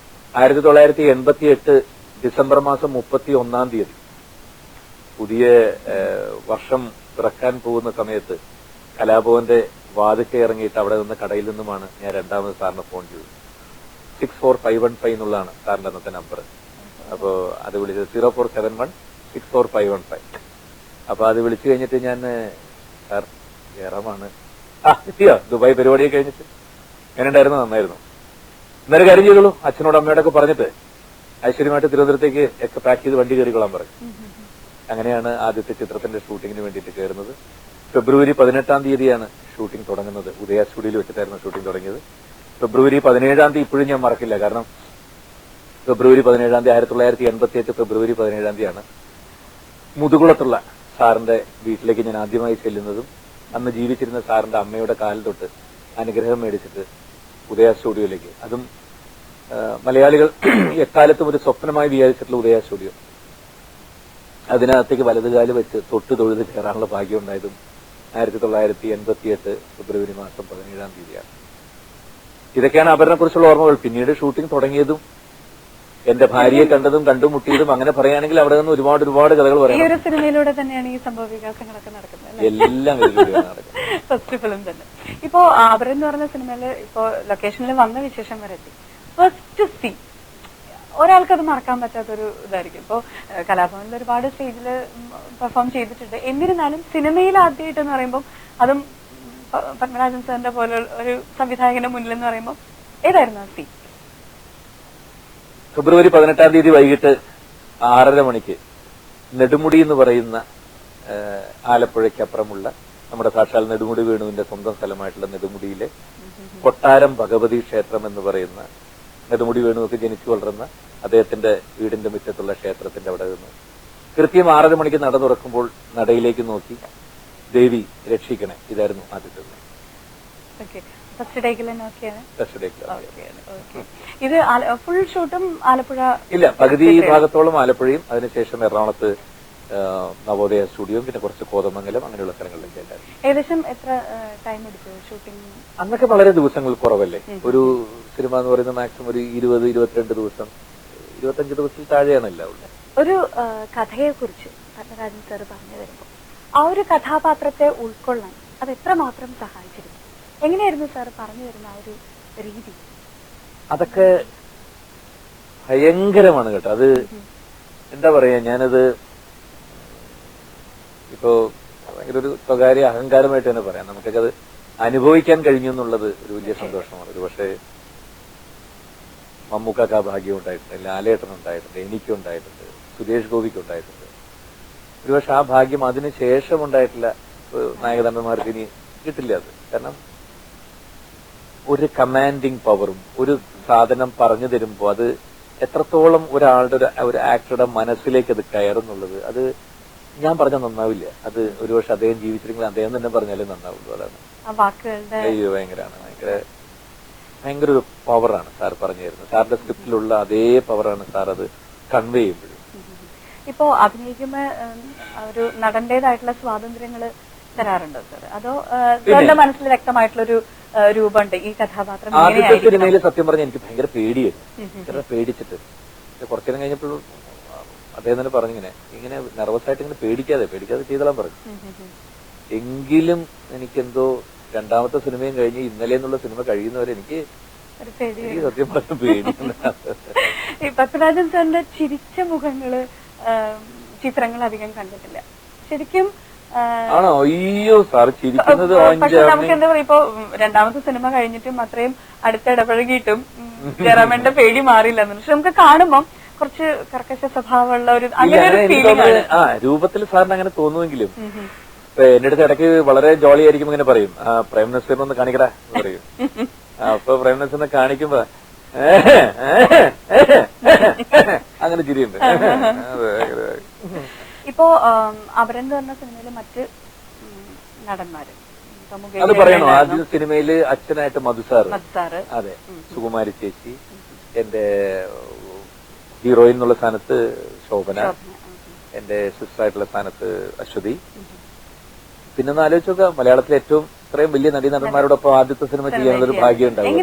1988 ഡിസംബർ മാസം 31 പുതിയ വർഷം പിറക്കാൻ പോകുന്ന സമയത്ത് കലാഭവന്റെ വാതിക്കെ ഇറങ്ങിയിട്ട് അവിടെ നിന്ന് കടയിൽ നിന്നുമാണ് ഞാൻ രണ്ടാമത് സാറിന് ഫോൺ ചെയ്തത്. 64515 എന്നുള്ളതാണ് സാറിന്റെ അന്നത്തെ നമ്പർ. അപ്പോ അത് വിളിച്ചത് 0471644515. അപ്പൊ അത് വിളിച്ചു കഴിഞ്ഞിട്ട് ഞാൻ സാർ ജയറാമാണ്, എത്തിയോ ദുബായ് പരിപാടിയൊക്കെ കഴിഞ്ഞിട്ട് എങ്ങനെയുണ്ടായിരുന്നു? നന്നായിരുന്നു. ഇന്നൊരു കാര്യം ചെയ്തോളൂ, അച്ഛനോട് അമ്മയോടൊക്കെ പറഞ്ഞിട്ട് ഐശ്വര്യമായിട്ട് തിരുവനന്തപുരത്തേക്ക് ഒക്കെ പാക്ക് ചെയ്ത് വണ്ടി കയറിക്കൊള്ളാൻ പറഞ്ഞു. അങ്ങനെയാണ് ആദ്യത്തെ ചിത്രത്തിന്റെ ഷൂട്ടിങ്ങിന് വേണ്ടിയിട്ട് കയറുന്നത്. ഫെബ്രുവരി 18 ഷൂട്ടിംഗ് തുടങ്ങുന്നത്. ഉദയ സ്റ്റുഡിയോയിൽ വെച്ചിട്ടായിരുന്നു ഷൂട്ടിംഗ് തുടങ്ങിയത്. ഫെബ്രുവരി 17 ഇപ്പോഴും ഞാൻ മറക്കില്ല. കാരണം ഫെബ്രുവരി 17 1988 ഫെബ്രുവരി 17 മുതുകുളത്തുള്ള സാറിന്റെ വീട്ടിലേക്ക് ഞാൻ ആദ്യമായി ചെല്ലുന്നതും അന്ന് ജീവിച്ചിരുന്ന സാറിന്റെ അമ്മയുടെ കാലിൽ തൊട്ട് അനുഗ്രഹം മേടിച്ചിട്ട് ഉദയ സ്റ്റുഡിയോയിലേക്ക്. അതും മലയാളികൾ എക്കാലത്തും ഒരു സ്വപ്നമായി വിചാരിച്ചിട്ടുള്ള ഉദയ സ്റ്റുഡിയോ. അതിനകത്തേക്ക് വലതുകാല് വെച്ച് തൊട്ട് തൊഴുത് കയറാനുള്ള ഭാഗ്യം ഉണ്ടായതും 1988 ഫെബ്രുവരി മാസം 17 ഇതൊക്കെയാണ് അപരനെ കുറിച്ചുള്ള ഓർമ്മകൾ. പിന്നീട് ഷൂട്ടിംഗ് തുടങ്ങിയതും എന്റെ ഭാര്യയെ കണ്ടതും കണ്ടുമുട്ടിയതും അങ്ങനെ പറയുകയാണെങ്കിൽ അവിടെ നിന്ന് ഒരുപാട് കഥകൾ പറയാം. ഈ ഒരു സിനിമയിലൂടെ തന്നെയാണ് ഈ സംഭവ വികാസങ്ങളൊക്കെ നടക്കുന്നത്. എല്ലാം നടക്കുന്നത് ഫസ്റ്റ് ഫിലിം തന്നെ. ഇപ്പോ അപരൻ എന്ന് പറഞ്ഞ സിനിമയില് ഇപ്പോ ലൊക്കേഷനിൽ വന്ന വിശേഷം വരെ എത്തി. ഫസ്റ്റ് സീൻ ഒരാൾക്കത് മറക്കാൻ പറ്റാത്തൊരു ഇതായിരിക്കും. ഇപ്പോ കലാഭവനിൽ ഒരുപാട് സ്റ്റേജിൽ പെർഫോം ചെയ്തിട്ടുണ്ട്. എന്നിരുന്നാലും സിനിമയിൽ ആദ്യമായിട്ടെന്ന് പറയുമ്പോൾ അതും പത്മരാജൻ സാറിന്റെ പോലെ ഒരു സംവിധായകന്റെ മുന്നിൽ എന്ന് പറയുമ്പോൾ ഏതായിരുന്നു ആ സീൻ? ഫെബ്രുവരി 18 വൈകിട്ട് 6:30 നെടുമുടി എന്ന് പറയുന്ന ആലപ്പുഴയ്ക്കപ്പുറമുള്ള നമ്മുടെ സാക്ഷാൽ നെടുമുടി വേണുവിന്റെ സ്വന്തം സ്ഥലമായിട്ടുള്ള നെടുമുടിയിലെ കൊട്ടാരം ഭഗവതി ക്ഷേത്രം എന്ന് പറയുന്ന, നെടുമുടി വേണുവൊക്കെ ജനിച്ചു വളർന്ന അദ്ദേഹത്തിന്റെ വീടിന്റെ മുറ്റത്തുള്ള ക്ഷേത്രത്തിന്റെ അവിടെ നിന്ന് കൃത്യം 6:30 നട തുറക്കുമ്പോൾ നടയിലേക്ക് നോക്കി ദേവി രക്ഷിക്കണേ, ഇതായിരുന്നു ആദ്യത്തെ. ഫസ്റ്റ് ടേക്കിൽ നോക്കിയാണ്. ഫസ്റ്റ് ടേക്കിൽ ഇത് ഫുൾ ഷൂട്ടും ആലപ്പുഴ ഇല്ല, പകുതി ഭാഗത്തോളം ആലപ്പുഴയും അതിനുശേഷം എറണാകുളത്ത് നവോദയ സ്റ്റുഡിയോയും പിന്നെ കുറച്ച് കോതമംഗലം അങ്ങനെയുള്ള സ്ഥലങ്ങളിലൊക്കെ ആയിരുന്നു. ഏകദേശം എത്ര ടൈം എടുത്തു ഷൂട്ടിംഗ്? അന്നൊക്കെ വളരെ ദിവസങ്ങൾ കുറവല്ലേ. ഒരു സിനിമ എന്ന് പറയുന്നത് മാക്സിമം ഒരു 20-22 ദിവസം, 25 ദിവസത്തിൽ താഴെയാണല്ല ഉള്ളത്. ഒരു കഥയെ കുറിച്ച് പത്മരാജൻ സാർ പറഞ്ഞു തരുമ്പോൾ ആ ഒരു കഥാപാത്രത്തെ ഉൾക്കൊള്ളാൻ അത് എത്രമാത്രം സഹായിച്ചിരുന്നു? എങ്ങനെയായിരുന്നു സാർ പറഞ്ഞു തരുന്ന ആ ഒരു രീതി? അതൊക്കെ ഭയങ്കരമാണ് കേട്ടോ. അത് എന്താ പറയാ, ഞാനത് ഇപ്പോ ഭയങ്കര ഒരു സ്വകാര്യ അഹങ്കാരമായിട്ട് തന്നെ പറയാം. നമുക്കൊക്കെ അത് അനുഭവിക്കാൻ കഴിഞ്ഞു എന്നുള്ളത് ഒരു വലിയ സന്തോഷമാണ്. ഒരു പക്ഷേ മമ്മൂക്കാക്ക് ആ ഭാഗ്യം ഉണ്ടായിട്ടുണ്ട്, ലാലേട്ടൻ ഉണ്ടായിട്ടുണ്ട്, എനിക്കുണ്ടായിട്ടുണ്ട്, സുരേഷ് ഗോപിക്ക് ഉണ്ടായിട്ടുണ്ട്. ഒരുപക്ഷെ ആ ഭാഗ്യം അതിന് ശേഷം ഉണ്ടായിട്ടുള്ള നായകനന്ദന്മാർക്ക് ഇനി കിട്ടില്ല. അത് കാരണം ഒരു കമാൻഡിങ് പവറും ഒരു സാധനം പറഞ്ഞു തരുമ്പോൾ അത് എത്രത്തോളം ഒരാളുടെ ഒരു ആക്ടറുടെ മനസ്സിലേക്ക് അത് കയറുന്നുള്ളത് അത് ഞാൻ പറഞ്ഞാൽ നന്നാവില്ല. അത് ഒരുപക്ഷെ അദ്ദേഹം ജീവിച്ചില്ലെങ്കിൽ അദ്ദേഹം തന്നെ പറഞ്ഞാലേ നന്നാവുള്ളൂ. അതാണ് അയ്യോ ഭയങ്കര ഒരു പവറാണ് സാർ പറഞ്ഞു തരുന്നത്. സാറിന്റെ സ്ക്രിപ്റ്റിലുള്ള അതേ പവറാണ് സാർ അത് കൺവേ ചെയ്യുമ്പോഴും. ഇപ്പോ അഭിനയിക്കുമ്പോ ഒരു നടന്റേതായിട്ടുള്ള സ്വാതന്ത്ര്യങ്ങള് തരാറുണ്ടോ സാർ? അതോ സാറിന്റെ മനസ്സിൽ വ്യക്തമായിട്ടുള്ള ഒരു രൂപമുണ്ട് ഈ കഥാപാത്രം? ആദ്യത്തെ സിനിമയിൽ സത്യം പറഞ്ഞാൽ എനിക്ക് ഭയങ്കര പേടിയായിരുന്നു. പേടിച്ചിട്ട് കുറച്ചു നേരം കഴിഞ്ഞപ്പോൾ അദ്ദേഹം തന്നെ പറഞ്ഞിങ്ങനെ ഇങ്ങനെ നെർവസ് ആയിട്ട് ഇങ്ങനെ പേടിക്കാതെ ചെയ്തോളാൻ പറഞ്ഞു. എങ്കിലും എനിക്കെന്തോ രണ്ടാമത്തെ സിനിമയും കഴിഞ്ഞ് ഇന്നലെ എന്നുള്ള സിനിമ കഴിയുന്നവരെ എനിക്ക് സത്യം പറഞ്ഞ പേടി. ഈ പത്മരാജൻ സാറിന്റെ ചിരിച്ച മുഖങ്ങള് ചിത്രങ്ങൾ അധികം കണ്ടിട്ടില്ല ശരിക്കും. ആണോ? അയ്യോ സാർ ചിരിക്കുന്നത് നമുക്ക് എന്താ പറയാ, ഇപ്പൊ രണ്ടാമത്തെ സിനിമ കഴിഞ്ഞിട്ടും അത്രയും അടുത്ത് ഇടപഴകിയിട്ടും ജയറാമേട്ടന്റെ പേടി മാറിയില്ല. പക്ഷെ നമുക്ക് കാണുമ്പോ കുറച്ച് കർക്കശ സ്വഭാവമുള്ള ഒരു രൂപത്തിൽ സാറിന് അങ്ങനെ തോന്നുമെങ്കിലും എന്റെ അടുത്ത് ഇടയ്ക്ക് വളരെ ജോളി ആയിരിക്കും ഇങ്ങനെ പറയും, പ്രൈം മിനിസ്റ്ററിനെ ഒന്ന് കാണിക്കടാ പറയും. അപ്പൊ പ്രൈം മിനിസ്റ്ററിനെ കാണിക്കുമ്പോ അങ്ങനെ ചിരിയുണ്ട്. ഇപ്പോ അപരൻ എന്ന് പറഞ്ഞ സിനിമയില് മറ്റ് നടന്മാര് അത് പറയണോ? ആദ്യ സിനിമയില് അച്ഛനായിട്ട് മധുസാറ്, അതെ, സുകുമാരി ചേച്ചി, എന്റെ ഹീറോയിൻ എന്നുള്ള സ്ഥാനത്ത് ശോഭന, എന്റെ സിസ്റ്റർ ആയിട്ടുള്ള സ്ഥാനത്ത് അശ്വതി. പിന്നെ ഒന്ന് ആലോചിച്ച് നോക്കാം, മലയാളത്തിലെ ഏറ്റവും ഇത്രയും വലിയ നടന്മാരോടൊപ്പം ആദ്യത്തെ സിനിമ ചെയ്യാനുള്ളൊരു ഭാഗ്യം ഉണ്ടാവും.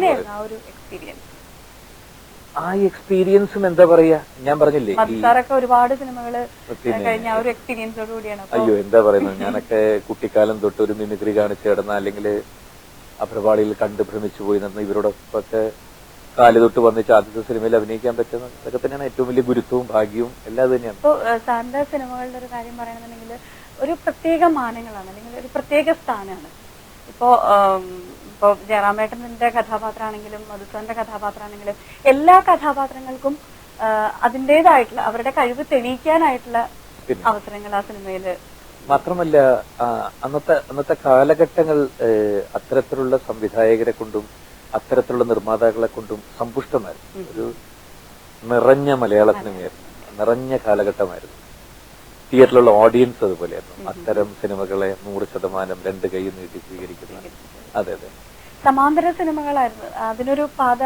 ആ എക്സ്പീരിയൻസും എന്താ പറയാ, ഞാൻ പറഞ്ഞില്ലേ ഒരുപാട് സിനിമകള് അയ്യോ എന്താ പറയുന്നത്, ഞാനൊക്കെ കുട്ടിക്കാലം തൊട്ട് ഒരു മിമിക്രി കാണിച്ച് കിടന്ന അല്ലെങ്കിൽ അഭ്രപാളിയിൽ കണ്ട് ഭ്രമിച്ചു പോയി നടന്ന ഇവരോടൊപ്പമൊക്കെ കാല് തൊട്ട് വന്നിച്ച് ആദ്യത്തെ സിനിമയിൽ അഭിനയിക്കാൻ പറ്റുന്ന ഇതൊക്കെ തന്നെയാണ് ഏറ്റവും വലിയ ഗുരുത്വവും ഭാഗ്യവും എല്ലാം തന്നെയാണ്. ഇപ്പൊ സാറിന്റെ സിനിമകളുടെ ഒരു കാര്യം പറയണമെന്നുണ്ടെങ്കിൽ ഒരു പ്രത്യേക മാനങ്ങളാണ് അല്ലെങ്കിൽ ഒരു പ്രത്യേക സ്ഥാനമാണ്. ഇപ്പോ ജയറാമേട്ടന്റെ കഥാപാത്രമാണെങ്കിലും മധുസാറിന്റെ കഥാപാത്രമാണെങ്കിലും എല്ലാ കഥാപാത്രങ്ങൾക്കും അതിന്റേതായിട്ടുള്ള അവരുടെ കഴിവ് തെളിയിക്കാനായിട്ടുള്ള അവസരങ്ങൾ ആ സിനിമയില്. മാത്രമല്ല അന്നത്തെ കാലഘട്ടങ്ങൾ അത്തരത്തിലുള്ള സംവിധായകരെ കൊണ്ടും അത്തരത്തിലുള്ള നിർമ്മാതാക്കളെ കൊണ്ടും സമ്പുഷ്ടമായിരുന്നു. ഒരു നിറഞ്ഞ മലയാള സിനിമയായിരുന്നു, നിറഞ്ഞ കാലഘട്ടമായിരുന്നു. തിയേറ്ററിലുള്ള ഓഡിയൻസ് അതുപോലെയായിരുന്നു. അത്തരം സിനിമകളെ 100% രണ്ട് കൈ നീട്ടി സ്വീകരിക്കുന്ന. അതെ അതെ, സമാന്തര സിനിമകളായിരുന്നു. അതിനൊരു പാത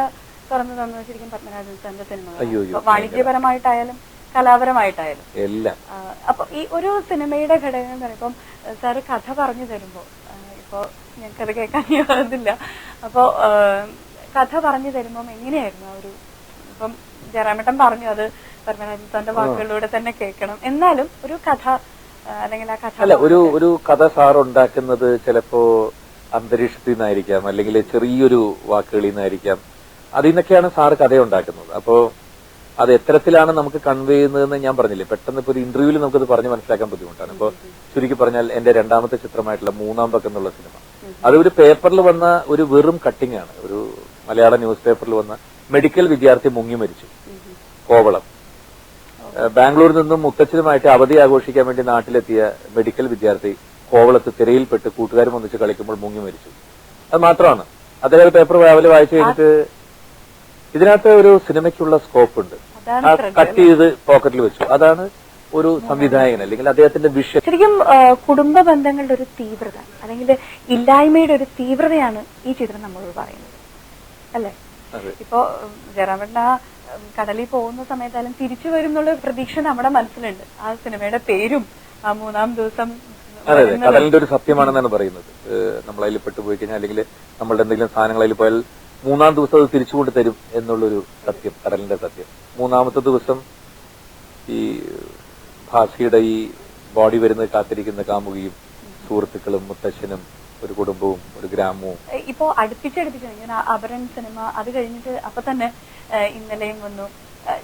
തുറന്നു തന്നത് ശരിക്കും പത്മരാജൻ സാറിന്റെ സിനിമകൾ. വാണിജ്യപരമായിട്ടായാലും കലാപരമായിട്ടായാലും എല്ലാം. അപ്പൊ ഈ ഒരു സിനിമയുടെ ഘടകങ്ങൾ ഇപ്പം സാറ് കഥ പറഞ്ഞു തരുമ്പോ, ഇപ്പൊ ഞങ്ങൾക്കത് കേൾക്കാൻ യോജില്ല, അപ്പോ കഥ പറഞ്ഞു തരുമ്പം എങ്ങനെയായിരുന്നു ആ ഒരു, ഇപ്പം ജയറാമേട്ടൻ പറഞ്ഞു അത് പത്മരാജൻ സാറിന്റെ വാക്കുകളിലൂടെ തന്നെ കേൾക്കണം, എന്നാലും ഒരു കഥ അല്ലെങ്കിൽ ആ കഥ അല്ല ഒരു കഥ സാർ ഉണ്ടാക്കുന്നത് ചിലപ്പോ അന്തരീക്ഷത്തിൽ നിന്നായിരിക്കാം, അല്ലെങ്കിൽ ചെറിയൊരു വാക്കുകളിൽ നിന്നായിരിക്കാം. അതിൽ നിന്നൊക്കെയാണ് സാറ് കഥ ഉണ്ടാക്കുന്നത്. അപ്പോ അത് എത്തരത്തിലാണ് നമുക്ക് കൺവേ ചെയ്യുന്നതെന്ന് ഞാൻ പറഞ്ഞില്ലേ, പെട്ടെന്ന് ഇപ്പൊ ഒരു ഇന്റർവ്യൂവിൽ നമുക്കത് പറഞ്ഞ് മനസ്സിലാക്കാൻ ബുദ്ധിമുട്ടാണ്. ഇപ്പൊ ചുരുക്കി പറഞ്ഞാൽ എന്റെ രണ്ടാമത്തെ ചിത്രമായിട്ടുള്ള 3-ാം പക്കം എന്നുള്ള സിനിമ, അത് ഒരു പേപ്പറിൽ വന്ന ഒരു വെറും കട്ടിംഗ് ആണ്. ഒരു മലയാള ന്യൂസ് പേപ്പറിൽ വന്ന മെഡിക്കൽ വിദ്യാർത്ഥി മുങ്ങി മരിച്ചു, കോവളം. ബാംഗ്ലൂരിൽ നിന്നും മുത്തച്ഛനുമായിട്ട് അവധി ആഘോഷിക്കാൻ വേണ്ടി നാട്ടിലെത്തിയ മെഡിക്കൽ വിദ്യാർത്ഥി കോവളത്ത് തിരയിൽപ്പെട്ട് കൂട്ടുകാരും ഒന്നിച്ച് കളിക്കുമ്പോൾ മുങ്ങി മരിച്ചു. അത് മാത്രമാണ്. അദ്ദേഹം പേപ്പർ രാവിലെ വായിച്ചു കഴിഞ്ഞിട്ട് ഇതിനകത്ത് ഒരു സിനിമയ്ക്കുള്ള സ്കോപ്പ് ഉണ്ട്, കട്ട് ചെയ്ത് പോക്കറ്റിൽ വെച്ചു. അതാണ് ഒരു സംവിധായകൻ അല്ലെങ്കിൽ അദ്ദേഹത്തിന്റെ വിഷയം. ശരിക്കും കുടുംബ ബന്ധങ്ങളുടെ ഒരു തീവ്രത അല്ലെങ്കിൽ ഇല്ലായ്മയുടെ ഒരു തീവ്രതയാണ് ഈ ചിത്രം നമ്മളോട് പറയുന്നത്, അല്ലേ? ഇപ്പോ ജയറാമേട്ടൻ ആ കടലിൽ പോകുന്ന സമയത്തായാലും തിരിച്ചു വരും എന്നുള്ള പ്രതീക്ഷ നമ്മുടെ മനസ്സിലുണ്ട്. ആ സിനിമയുടെ പേരും ആ 3-ാം ദിവസം അതെ അതെ, കടലിന്റെ ഒരു സത്യമാണെന്നാണ് പറയുന്നത്. നമ്മളതിൽ പെട്ടുപോയി കഴിഞ്ഞാൽ അല്ലെങ്കിൽ നമ്മളുടെ എന്തെങ്കിലും സാധനങ്ങളിൽ പോയാൽ 3-ാം ദിവസം അത് തിരിച്ചുകൊണ്ട് തരും എന്നുള്ളൊരു സത്യം, കടലിന്റെ സത്യം. 3-ാമത്തെ ദിവസം ഈ ഭാസിയുടെ ഈ ബോഡി വരുന്നത് കാത്തിരിക്കുന്ന കാമുകിയും സുഹൃത്തുക്കളും മുത്തശ്ശനും ഒരു കുടുംബവും ഒരു ഗ്രാമവും. ഇപ്പോ അടുപ്പിച്ചടുപ്പിച്ച് അപരൻ സിനിമ, അത് കഴിഞ്ഞിട്ട് അപ്പൊ തന്നെ ഇന്നലെയും വന്നു.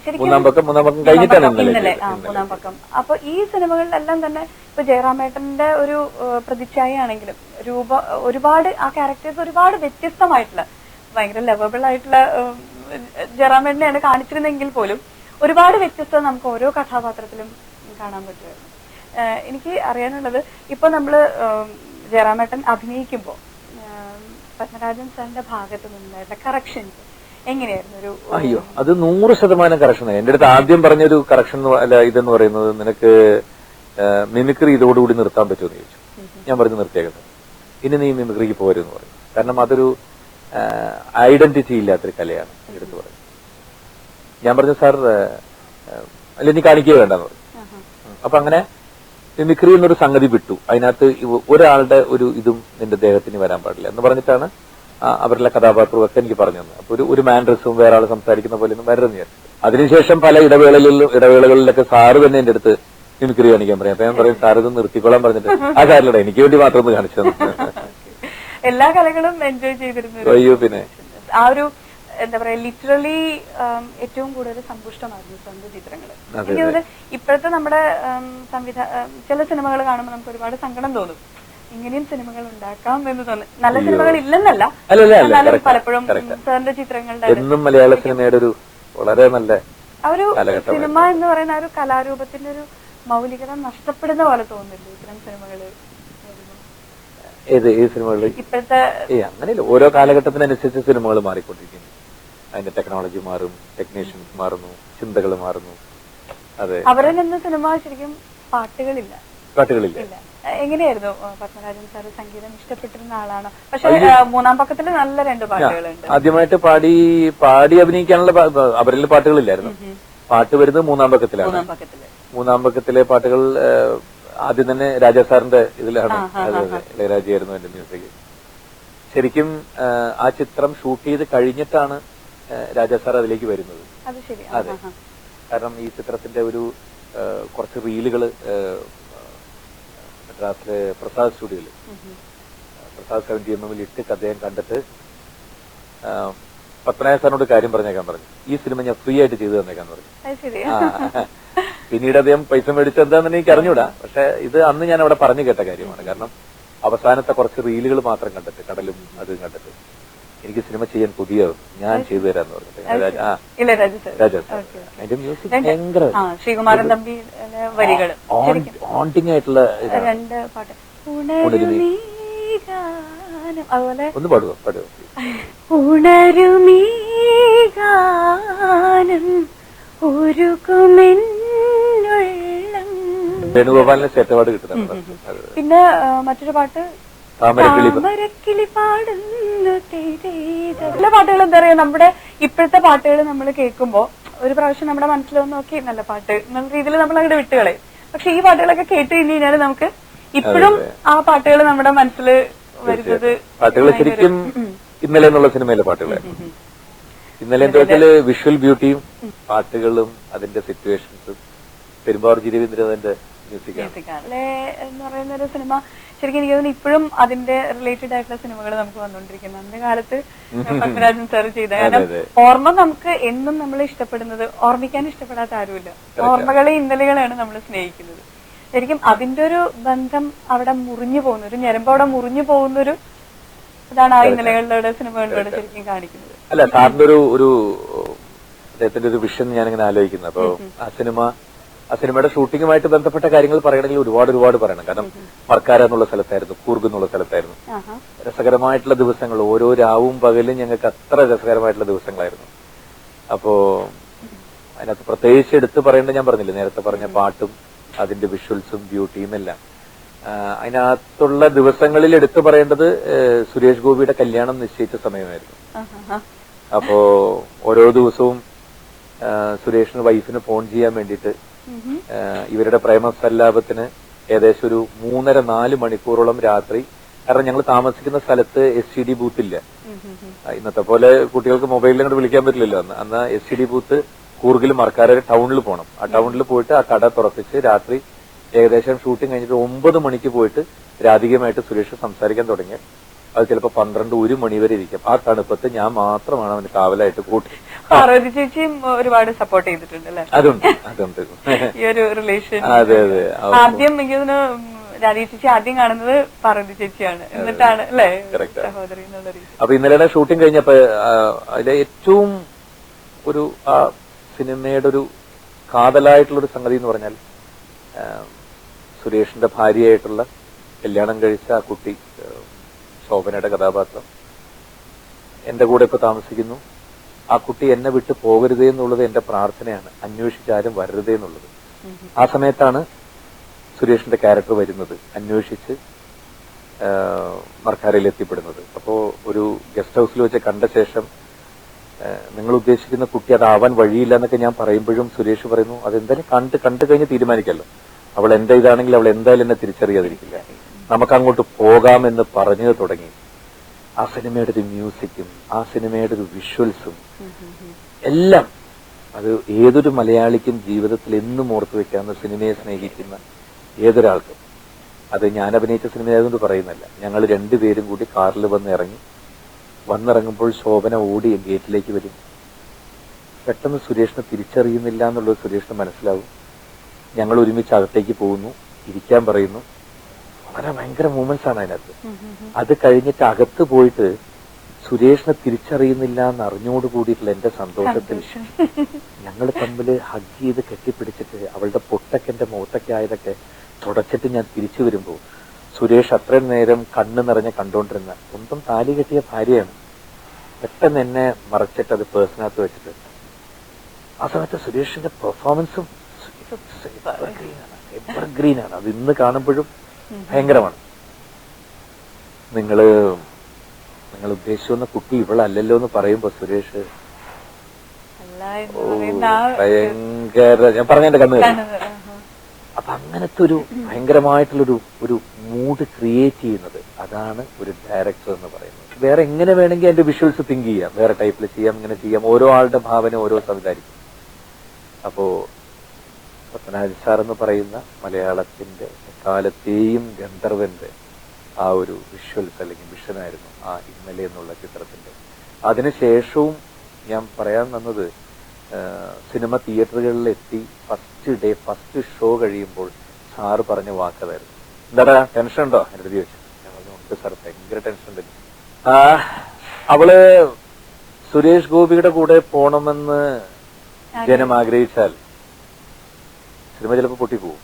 ശരിക്കും 3-ാം പക്കം കഴിഞ്ഞിട്ടാണ് ഇന്നലെ 3-ാം പക്കം. അപ്പൊ ഈ സിനിമകളിലെല്ലാം തന്നെ ഇപ്പൊ ജയറാമേട്ടന്റെ ഒരു പ്രതിച്ഛായയാണെങ്കിലും ഒരുപാട് ആ ക്യാരക്ടേഴ്സ് ഒരുപാട് വ്യത്യസ്തമായിട്ടുള്ള ഭയങ്കര ലവബിൾ ആയിട്ടുള്ള ജയറാമേട്ടനെയാണ് കാണിച്ചിരുന്നെങ്കിൽ പോലും ഒരുപാട് വ്യത്യസ്തത നമുക്ക് ഓരോ കഥാപാത്രത്തിലും കാണാൻ പറ്റുമായിരുന്നു. എനിക്ക് അറിയാനുള്ളത്, ഇപ്പൊ നമ്മള് ജയറാമേട്ടൻ അഭിനയിക്കുമ്പോ പത്മരാജൻ സാറിന്റെ ഭാഗത്ത് നിന്നുണ്ടായിട്ടുള്ള കറക്ഷൻസ് എങ്ങനെയായിരുന്നു ഒരു അയ്യോ അത് 100% കറക്ഷൻ. എന്റെ അടുത്ത് ആദ്യം പറഞ്ഞൊരു കറക്ഷൻ അല്ല ഇതെന്ന് പറയുന്നത്, നിനക്ക് മിമിക്രി ഇതോടുകൂടി നിർത്താൻ പറ്റുമോ എന്ന് ചോദിച്ചു. ഞാൻ പറഞ്ഞു നിർത്തിയേക്കട്ടെ, ഇനി നീ മിമിക്രിക്ക് പോരെന്ന് പറഞ്ഞു. കാരണം അതൊരു ഐഡന്റിറ്റി ഇല്ലാത്തൊരു കലയാണ് എടുത്ത് പറഞ്ഞു. ഞാൻ പറഞ്ഞു സാർ അല്ല നീ കാണിക്കുക വേണ്ടെന്ന് പറഞ്ഞു. അപ്പൊ അങ്ങനെ മിമിക്രി എന്നൊരു സംഗതി വിട്ടു. അതിനകത്ത് ഒരാളുടെ ഒരു ഇതും നിന്റെ ദേഹത്തിന് വരാൻ പാടില്ല എന്ന് പറഞ്ഞിട്ടാണ് അവരുടെ കഥാപാത്രമൊക്കെ എനിക്ക് പറഞ്ഞു തന്നത്. അപ്പൊ ഒരു മാൻഡ്രസും വേറെ ആൾ സംസാരിക്കുന്ന പോലെ ഒന്നും വരരുതെന്ന് വിചാരിച്ചു. അതിനുശേഷം പല ഇടവേളകളിലൊക്കെ സാറ് തന്നെ എന്റെ അടുത്ത് മിമിക്രി കാണിക്കാൻ പറയും. അപ്പൊ ഞാൻ പറയും സാർ ഇത് നിർത്തിക്കോളാൻ പറഞ്ഞിട്ട് ആ കാര്യമില്ല എനിക്ക് വേണ്ടി മാത്രം ഒന്ന് കാണിച്ചു തന്നു. എല്ലാ കലകളും എൻജോയ് ചെയ്തിരുന്നു. അയ്യോ പിന്നെ ആ ഒരു എന്താ പറയാ ലിറ്ററലി ഏറ്റവും കൂടുതൽ സമ്പുഷ്ടമായിരുന്നു സ്വന്തം ചിത്രങ്ങൾ. എനിക്ക് ഇപ്പോഴത്തെ നമ്മുടെ ചില സിനിമകൾ കാണുമ്പോൾ നമുക്ക് ഒരുപാട് സങ്കടം തോന്നും. ഇങ്ങനെയും സിനിമകൾ ഉണ്ടാക്കാം എന്ന് തോന്നുന്നു. നല്ല സിനിമകൾ ഇല്ലെന്നല്ല, എന്നാലും പലപ്പോഴും സാറിന്റെ ചിത്രങ്ങളുടെ എന്നും മലയാള സിനിമയുടെ ഒരു വളരെ നല്ല ആ ഒരു സിനിമ എന്ന് പറയുന്ന ആ ഒരു കലാരൂപത്തിന്റെ ഒരു മൗലികത നഷ്ടപ്പെടുന്ന പോലെ തോന്നുന്നില്ല ഇത്തരം സിനിമകള്? ഏത് സിനിമകളിൽ ഇപ്പോഴത്തെ അങ്ങനെയല്ല, ഓരോ കാലഘട്ടത്തിനനുസരിച്ച് സിനിമകൾ മാറിക്കൊണ്ടിരിക്കുന്നു. അതിന്റെ ടെക്നോളജി മാറും, ടെക്നീഷ്യൻസ് മാറുന്നു, ചിന്തകൾ മാറുന്നു. അതെ, അവരിൽ നിന്ന് സിനിമ ശരിക്കും പാട്ടുകളില്ല. എങ്ങനെയായിരുന്നു പത്മരാജൻ സാർ സംഗീതം ഇഷ്ടപ്പെട്ടിരുന്ന ആളാണോ? പക്ഷെ മൂന്നാം പക്കത്തിൽ നല്ല 2 പാട്ടുകളുണ്ട്. ആദ്യമായിട്ട് പാടി അഭിനയിക്കാനുള്ള അവരിൽ പാട്ടുകളില്ലായിരുന്നു. പാട്ട് വരുന്നത് മൂന്നാം പക്കത്തിലാണ്. മൂന്നാം പക്കത്തിലെ പാട്ടുകൾ ആദ്യം തന്നെ രാജാ സാറിന്റെ ഇതിലാണ്. ഇളയരാജയായിരുന്നു എന്റെ മ്യൂസിക്. ശരിക്കും ആ ചിത്രം ഷൂട്ട് ചെയ്ത് കഴിഞ്ഞിട്ടാണ് രാജാ സാർ അതിലേക്ക് വരുന്നത്. അതെ, കാരണം ഈ ചിത്രത്തിന്റെ ഒരു കുറച്ച് റീലുകള് മദ്രാസിലെ പ്രസാദ് സ്റ്റുഡിയോയില് പ്രസാദ് 70mm ഇട്ട് അദ്ദേഹം കണ്ടിട്ട് പത്മനാഭ സാറിനോട് കാര്യം പറഞ്ഞേക്കാൻ പറഞ്ഞു. ഈ സിനിമ ഞാൻ ഫ്രീ ആയിട്ട് ചെയ്തു തന്നേക്കാൻ പറഞ്ഞു. പിന്നീട് അദ്ദേഹം പൈസ മേടിച്ചത് എന്താണെന്ന് എനിക്ക് അറിഞ്ഞൂടാ. പക്ഷെ ഇത് അന്ന് ഞാൻ അവിടെ പറഞ്ഞു കേട്ട കാര്യമാണ്. കാരണം അവസാനത്തെ കുറച്ച് റീലുകൾ മാത്രം കണ്ടിട്ട്, കടലും അതും കണ്ടിട്ട് എനിക്ക് സിനിമ ചെയ്യാൻ പുതിയ ഞാൻ ചെയ്തു തരാന്ന് പറഞ്ഞിട്ട് രാജാ അതിന്റെ മ്യൂസിക് ഭയങ്കര ശ്രീകുമാരൻ തമ്പി ഹോണ്ടിങ് ആയിട്ടുള്ള ഒന്ന് പാടുവോ? ഉണരുമീ ഗാനം വേണുഗോപാലിന് സ്റ്റേറ്റ് കിട്ടുന്നുണ്ട്. പിന്നെ മറ്റൊരു പാട്ട് താമരക്കിളി പാടുന്നു. എല്ലാ പാട്ടുകളും എന്താ പറയാ, നമ്മുടെ ഇപ്പോഴത്തെ പാട്ടുകൾ നമ്മൾ കേൾക്കുമ്പോ ഒരു പ്രാവശ്യം നമ്മുടെ മനസ്സിലൊന്ന് നോക്കി നല്ല പാട്ട് എന്നുള്ള രീതിയിൽ നമ്മൾ അങ്ങോട്ട് വിട്ടുകളയും. പക്ഷെ ഈ പാട്ടുകളൊക്കെ കേട്ട് കഴിഞ്ഞാൽ നമുക്ക് ഇപ്പോഴും ആ പാട്ടുകൾ നമ്മുടെ മനസ്സിൽ വരുന്നത്. പാട്ടുകൾ ശരിക്കും ഇന്നലെ എന്നുള്ള സിനിമയിലെ പാട്ടുകളായിരുന്നു. ഇന്നലെ എന്താ വെച്ചാല് വിഷ്വൽ ബ്യൂട്ടിയും പാട്ടുകളും അതിന്റെ സിറ്റുവേഷൻസും പെരുമ്പാവൂർ രവീന്ദ്രനാഥിന്റെ മ്യൂസിക്കാണ് എന്ന് പറയുന്ന ഒരു സിനിമ. ശരിക്കും എനിക്ക് തോന്നുന്നു ഇപ്പോഴും അതിന്റെ റിലേറ്റഡ് ആയിട്ടുള്ള സിനിമകൾ നമുക്ക് വന്നുകൊണ്ടിരിക്കുന്നു. അന്നത്തെ കാലത്ത് പത്മരാജൻ സാർ ചെയ്ത, കാരണം ഓർമ്മ നമുക്ക് എന്നും നമ്മൾ ഇഷ്ടപ്പെടുന്നത്, ഓർമ്മിക്കാൻ ഇഷ്ടപ്പെടാത്ത ആരുമില്ല. ഓർമ്മകളെ ഇന്നലെകളാണ് നമ്മൾ സ്നേഹിക്കുന്നത്. ശരിക്കും അതിന്റെ ഒരു ബന്ധം അവിടെ മുറിഞ്ഞു പോകുന്ന, ഒരു ഞരമ്പ് അവിടെ മുറിഞ്ഞു പോകുന്നൊരു ഇതാണ് ആ ഇന്നലകളിലൂടെ സിനിമകളിലൂടെ ശരിക്കും കാണിക്കുന്നത്. അല്ല, സാറിന്റെ ഒരു അദ്ദേഹത്തിന്റെ ഒരു വിഷൻ ഞാനിങ്ങനെ ആലോചിക്കുന്നത്. അപ്പൊ ആ സിനിമയുടെ ഷൂട്ടിങ്ങുമായിട്ട് ബന്ധപ്പെട്ട കാര്യങ്ങൾ പറയണമെങ്കിൽ ഒരുപാട് പറയണം. കാരണം മർക്കാര എന്നുള്ള സ്ഥലത്തായിരുന്നു, കൂർഗ് എന്നുള്ള സ്ഥലത്തായിരുന്നു. രസകരമായിട്ടുള്ള ദിവസങ്ങൾ, ഓരോ രാവും പകലും ഞങ്ങൾക്ക് അത്ര രസകരമായിട്ടുള്ള ദിവസങ്ങളായിരുന്നു. അപ്പോ അതിനകത്ത് പ്രത്യേകിച്ച് എടുത്ത് പറയേണ്ടത് ഞാൻ പറഞ്ഞില്ലേ, നേരത്തെ പറഞ്ഞ പാട്ടും അതിന്റെ വിഷ്വൽസും ബ്യൂട്ടിയും എല്ലാം. അതിനകത്തുള്ള ദിവസങ്ങളിൽ എടുത്തു പറയേണ്ടത് സുരേഷ് ഗോപിയുടെ കല്യാണം നിശ്ചയിച്ച സമയമായിരുന്നു. അപ്പോ ഓരോ ദിവസവും സുരേഷിന് വൈഫിന് ഫോൺ ചെയ്യാൻ വേണ്ടിയിട്ട് ഇവരുടെ പ്രേമസല്ലാപത്തിന് ഏകദേശം ഒരു 3.5-4 മണിക്കൂറോളം രാത്രി. കാരണം ഞങ്ങൾ താമസിക്കുന്ന സ്ഥലത്ത് STD ബൂത്ത് ഇല്ല. ഇന്നത്തെ പോലെ കുട്ടികൾക്ക് മൊബൈലിൽ അങ്ങോട്ട് വിളിക്കാൻ പറ്റില്ലല്ലോ. അന്ന് STD ബൂത്ത് കൂർഗിൽ മർക്കാര ടൗണിൽ പോകണം. ആ ടൗണിൽ പോയിട്ട് ആ കട തുറപ്പിച്ച് രാത്രി ഏകദേശം ഷൂട്ടിംഗ് കഴിഞ്ഞിട്ട് 9 മണിക്ക് പോയിട്ട് രാധികമായിട്ട് സുരേഷ് സംസാരിക്കാൻ തുടങ്ങി. അത് ചിലപ്പോ 12-1 മണി വരെ ഇരിക്കും. ആ തണുപ്പത്ത് ഞാൻ മാത്രമാണ് അവന് കാവലായിട്ട് കൂട്ടി. പാർവതി ചേച്ചിയും ഒരുപാട് സപ്പോർട്ട് ചെയ്തിട്ടുണ്ട് അല്ലേ? അതുണ്ട് ഈ ഒരു റിലേഷൻ. അതെ. ആദ്യം എനിക്ക് രാധി ചേച്ചി ആദ്യം കാണുന്നത് പാർവതി ചേച്ചിയാണ്, എന്നിട്ടാണ് അല്ലേ സഹോദരി എന്നുള്ള രീതി. അപ്പൊ ഇന്നലെ ഷൂട്ടിംഗ് കഴിഞ്ഞപ്പോ അതിലെ ഏറ്റവും ഒരു ആ സിനിമയുടെ ഒരു കാതലായിട്ടുള്ളൊരു സംഗതി എന്ന് പറഞ്ഞാൽ സുരേഷിന്റെ ഭാര്യയായിട്ടുള്ള കല്യാണം കഴിച്ച ആ കുട്ടി ശോഭനയുടെ കഥാപാത്രം എന്റെ കൂടെ ഇപ്പൊ താമസിക്കുന്നു. ആ കുട്ടി എന്നെ വിട്ട് പോകരുതേ എന്നുള്ളത് എന്റെ പ്രാർത്ഥനയാണ്, അന്വേഷിച്ചാരും വരരുതേ എന്നുള്ളത്. ആ സമയത്താണ് സുരേഷിന്റെ ക്യാരക്ടർ വരുന്നത്, അന്വേഷിച്ച് മർക്കാരയിൽ എത്തിപ്പെടുന്നത്. അപ്പോ ഒരു ഗസ്റ്റ് ഹൗസിൽ വെച്ച് കണ്ട ശേഷം നിങ്ങൾ ഉദ്ദേശിക്കുന്ന കുട്ടി അതാവാൻ വഴിയില്ല എന്നൊക്കെ ഞാൻ പറയുമ്പോഴും സുരേഷ് പറയുന്നു അതെന്തായാലും കണ്ടു കഴിഞ്ഞ് തീരുമാനിക്കല്ലോ, അവൾ എന്റെ ഇതാണെങ്കിൽ അവൾ എന്തായാലും എന്നെ തിരിച്ചറിയാതിരിക്കില്ല, നമുക്ക് അങ്ങോട്ട് പോകാമെന്ന് പറഞ്ഞു തുടങ്ങി. ആ സിനിമയുടെ ഒരു മ്യൂസിക്കും ആ സിനിമയുടെ ഒരു വിഷ്വൽസും എല്ലാം അത് ഏതൊരു മലയാളിക്കും ജീവിതത്തിൽ എന്നും ഓർത്തു വെക്കാവുന്ന, സിനിമയെ സ്നേഹിക്കുന്ന ഏതൊരാൾക്കും. അത് ഞാൻ അഭിനയിച്ച സിനിമയായതുകൊണ്ട് പറയുന്നില്ല. ഞങ്ങൾ രണ്ടുപേരും കൂടി കാറിൽ വന്നിറങ്ങുമ്പോൾ ശോഭന ഓടി ഗേറ്റിലേക്ക് വരും. പെട്ടെന്ന് സുരേഷിനെ തിരിച്ചറിയുന്നില്ല എന്നുള്ളത് സുരേഷിന് മനസ്സിലാവും. ഞങ്ങൾ ഒരുമിച്ച് അകത്തേക്ക് പോകുന്നു, ഇരിക്കാൻ പറയുന്നു. വളരെ ഭയങ്കര മൂമെന്റ്സ് ആണ് അതിനകത്ത്. അത് കഴിഞ്ഞിട്ട് അകത്ത് പോയിട്ട് സുരേഷിനെ തിരിച്ചറിയുന്നില്ല എന്ന് അറിഞ്ഞോട് കൂടിയിട്ടുള്ള എന്റെ സന്തോഷത്തിൽ ഞങ്ങൾ തമ്മിൽ ഹഗ് ചെയ്ത് കെട്ടിപ്പിടിച്ചിട്ട് അവളുടെ പൊട്ടൊക്കെ എന്റെ മുഖത്തൊക്കെ ആയതൊക്കെ തുടച്ചിട്ട് ഞാൻ തിരിച്ചു വരുമ്പോ സുരേഷ് അത്രയും നേരം കണ്ണു നിറഞ്ഞ് കണ്ടോണ്ടിരുന്ന സ്വന്തം താലി കെട്ടിയ ഭാര്യയാണ് പെട്ടെന്ന് എന്നെ മറച്ചിട്ട് അത് പേഴ്സണകത്ത് വെച്ചിട്ട് ആ സമയത്ത് സുരേഷിന്റെ പെർഫോമൻസും എവർഗ്രീനാണ്. അത് ഇന്ന് കാണുമ്പോഴും ഭയങ്കരമാണ്. നിങ്ങൾ ഉദ്ദേശിക്കുന്ന കുട്ടി ഇവളല്ലല്ലോ എന്ന് പറയുമ്പോ സുരേഷ് ഭയങ്കര, ഞാൻ പറഞ്ഞതിന്റെ കണ്ണ് അപ്പൊ അങ്ങനത്തെ ഒരു ഭയങ്കരമായിട്ടുള്ളൊരു മൂഡ് ക്രിയേറ്റ് ചെയ്യുന്നത് അതാണ് ഒരു ഡയറക്ടർ എന്ന് പറയുന്നത്. വേറെ എങ്ങനെ വേണമെങ്കിൽ അതിന്റെ വിഷ്വൽസ് തിങ്ക് ചെയ്യാം, വേറെ ടൈപ്പിൽ ചെയ്യാം, ഇങ്ങനെ ചെയ്യാം. ഓരോ ആളുടെ ഭാവന ഓരോ സംസാരിക്കും. അപ്പോ പത്മനാഭൻ സാർ എന്ന് പറയുന്ന മലയാളത്തിന്റെ എക്കാലത്തെയും ഗന്ധർവന്റെ ആ ഒരു വിഷ്വൽസ് അല്ലെങ്കിൽ വിഷനായിരുന്നു ആ ഇന്നലെ എന്നുള്ള ചിത്രത്തിന്റെ. അതിനുശേഷവും ഞാൻ പറയാൻ വന്നത് സിനിമ തിയേറ്ററുകളിൽ എത്തി ഫസ്റ്റ് ഷോ കഴിയുമ്പോൾ സാറ് പറഞ്ഞ വാക്കതായിരുന്നു, എന്താടാ ടെൻഷൻ ഉണ്ടോ എന്റെ അടുത്ത് ചോദിച്ചു. ഞാൻ പറഞ്ഞു ഉണ്ട് സാർ, ഭയങ്കര ടെൻഷൻ ഉണ്ട്. അവള് സുരേഷ് ഗോപിയുടെ കൂടെ പോണമെന്ന് ജനം ആഗ്രഹിച്ചാൽ സിനിമ ചിലപ്പോൾ പൊട്ടിപ്പോവും.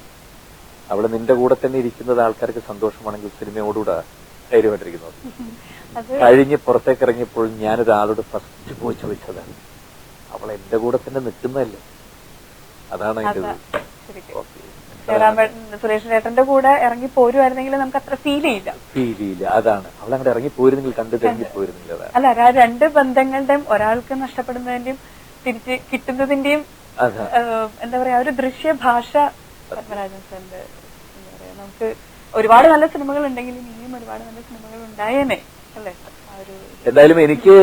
അവള് നിന്റെ കൂടെ തന്നെ ഇരിക്കുന്നത് ആൾക്കാർക്ക് സന്തോഷമാണെങ്കിൽ സിനിമയോടുകൂടെ ധൈര്യമായിട്ടിരിക്കുന്നത്. കഴിഞ്ഞ് പുറത്തേക്ക് ഇറങ്ങിയപ്പോൾ ഞാനൊരാളോട് ഫസ്റ്റ് പോയി ചോദിച്ചതാണ്, അവൾ എന്റെ കൂടെ തന്നെ നിൽക്കുന്നതല്ലേ, അതാണ് അതിന്റെ സുരേഷ് ചേട്ടന്റെ കൂടെ ഇറങ്ങി പോരുമായിരുന്നെങ്കിൽ നമുക്ക് അത്ര ഫീൽ ചെയ്യില്ല. അതാണ് അവൾ അങ്ങോട്ട് ഇറങ്ങി പോയിരുന്നെങ്കിൽ കണ്ടു കഴിഞ്ഞ് പോയിരുന്നില്ല. അല്ല, രണ്ട് ബന്ധങ്ങളുടെയും ഒരാൾക്ക് നഷ്ടപ്പെടുന്നതിന്റെയും തിരിച്ച് കിട്ടുന്നതിന്റെയും എന്താ പറയാ ഒരു ദൃശ്യഭാഷ പത്മരാജൻ സാറിന്റെ എന്താ പറയാ, നമുക്ക് ഒരുപാട് നല്ല സിനിമകൾ ഉണ്ടെങ്കിലും ഇനിയും ഒരുപാട് നല്ല സിനിമകൾ ഉണ്ടായേനെ അല്ലേ. എന്തായാലും എനിക്ക്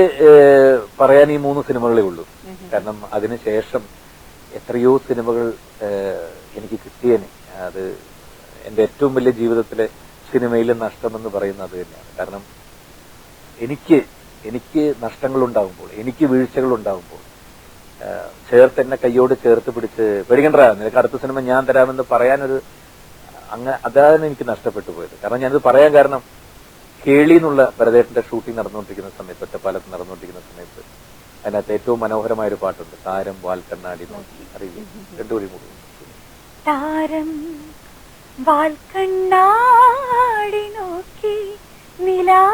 പറയാൻ ഈ 3 സിനിമകളേ ഉള്ളൂ. കാരണം അതിനുശേഷം എത്രയോ സിനിമകൾ എനിക്ക് കിട്ടിയേനെ. അത് എന്റെ ഏറ്റവും വലിയ ജീവിതത്തിലെ സിനിമയിലെ നഷ്ടമെന്ന് പറയുന്നത് അത് തന്നെയാണ്. കാരണം എനിക്ക് നഷ്ടങ്ങൾ ഉണ്ടാകുമ്പോൾ, എനിക്ക് വീഴ്ചകൾ ഉണ്ടാകുമ്പോൾ എന്നെ കയ്യോട് ചേർത്ത് പിടിച്ച് പേടിക്കണ്ട, നിനക്ക് അടുത്ത സിനിമ ഞാൻ തരാമെന്ന് പറയാനൊരു അതാണ് എനിക്ക് നഷ്ടപ്പെട്ടു പോയത്. കാരണം ഞാനിത് പറയാൻ കാരണം കേളി എന്നുള്ള ഭരതേട്ടന്റെ ഷൂട്ടിംഗ് നടന്നുകൊണ്ടിരിക്കുന്ന സമയത്ത്, ഒറ്റപ്പാലത്ത് നടന്നുകൊണ്ടിരിക്കുന്ന സമയത്ത് അതിനകത്ത് ഏറ്റവും മനോഹരമായൊരു പാട്ടുണ്ട്, താരം വാൽക്കണ്ണാടി നോക്കി. അറിയില്ലേ? 2 വരി കൂടി. താരം വാൽക്കണ്ണാടി നോക്കി നിലാവലിഞ്ഞ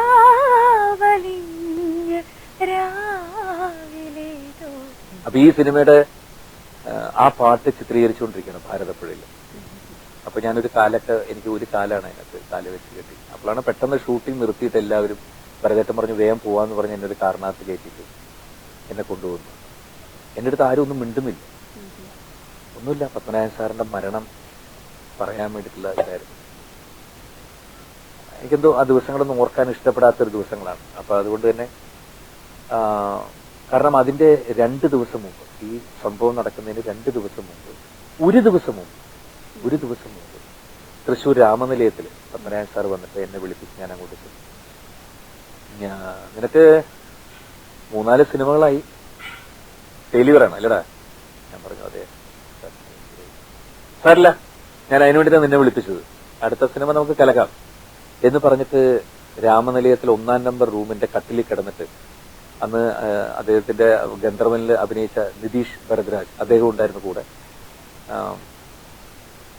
രാവിലേതോ. അപ്പൊ ഈ സിനിമയുടെ ആ പാട്ട് ചിത്രീകരിച്ചുകൊണ്ടിരിക്കുകയാണ് ഭാരതപ്പുഴയിൽ. അപ്പൊ ഞാനൊരു എനിക്ക് ഒരു കാലാണ് അതിനകത്ത് കാല് വെച്ച് കെട്ടി. അപ്പോഴാണ് പെട്ടെന്ന് ഷൂട്ടിംഗ് നിർത്തിയിട്ട് എല്ലാവരും ഭരതേട്ടൻ പറഞ്ഞു വേഗം പോവാന്ന് പറഞ്ഞ് എന്നെ ഒരു കാറിനകത്ത് കയറ്റിട്ട് എന്നെ കൊണ്ടുപോകുന്നു. എന്റെ അടുത്ത് ആരും ഒന്നും മിണ്ടുന്നില്ല, ഒന്നുമില്ല. പത്മനാഭൻ സാറിന്റെ മരണം പറയാൻ വേണ്ടിയിട്ടുള്ള ഇതായിരുന്നു. എനിക്കെന്തോ ആ ദിവസങ്ങളൊന്നും ഓർക്കാൻ ഇഷ്ടപ്പെടാത്തൊരു ദിവസങ്ങളാണ്. അപ്പൊ അതുകൊണ്ട് തന്നെ കാരണം അതിന്റെ 2 ദിവസം മുമ്പ്, ഈ സംഭവം നടക്കുന്നതിന് 2 ദിവസം മുമ്പ്, ഒരു ദിവസം മുമ്പ് തൃശ്ശൂർ രാമനിലയത്തിൽ പത്മനാഭൻ സാർ വന്നിട്ട് എന്നെ വിളിപ്പിച്ച് ഞാൻ അങ്ങോട്ട് ചെന്നു. നിനക്ക് 3-4 സിനിമകളായി ഫെയിലിയറാണ് അല്ലടാ? ഞാൻ പറഞ്ഞു അതെ സാറില്ല, ഞാൻ അതിനുവേണ്ടിയിട്ടാണ് നിന്നെ വിളിപ്പിച്ചത്, അടുത്ത സിനിമ നമുക്ക് കലക്കാം എന്ന് പറഞ്ഞിട്ട് രാമനിലയത്തിൽ 1-ാം നമ്പർ റൂമിന്റെ കട്ടിലിൽ കിടന്നിട്ട്, അന്ന് അദ്ദേഹത്തിന്റെ ഗന്ധർവനിൽ അഭിനയിച്ച നിതീഷ് ഭരദ്രാജ് അദ്ദേഹം ഉണ്ടായിരുന്നു കൂടെ,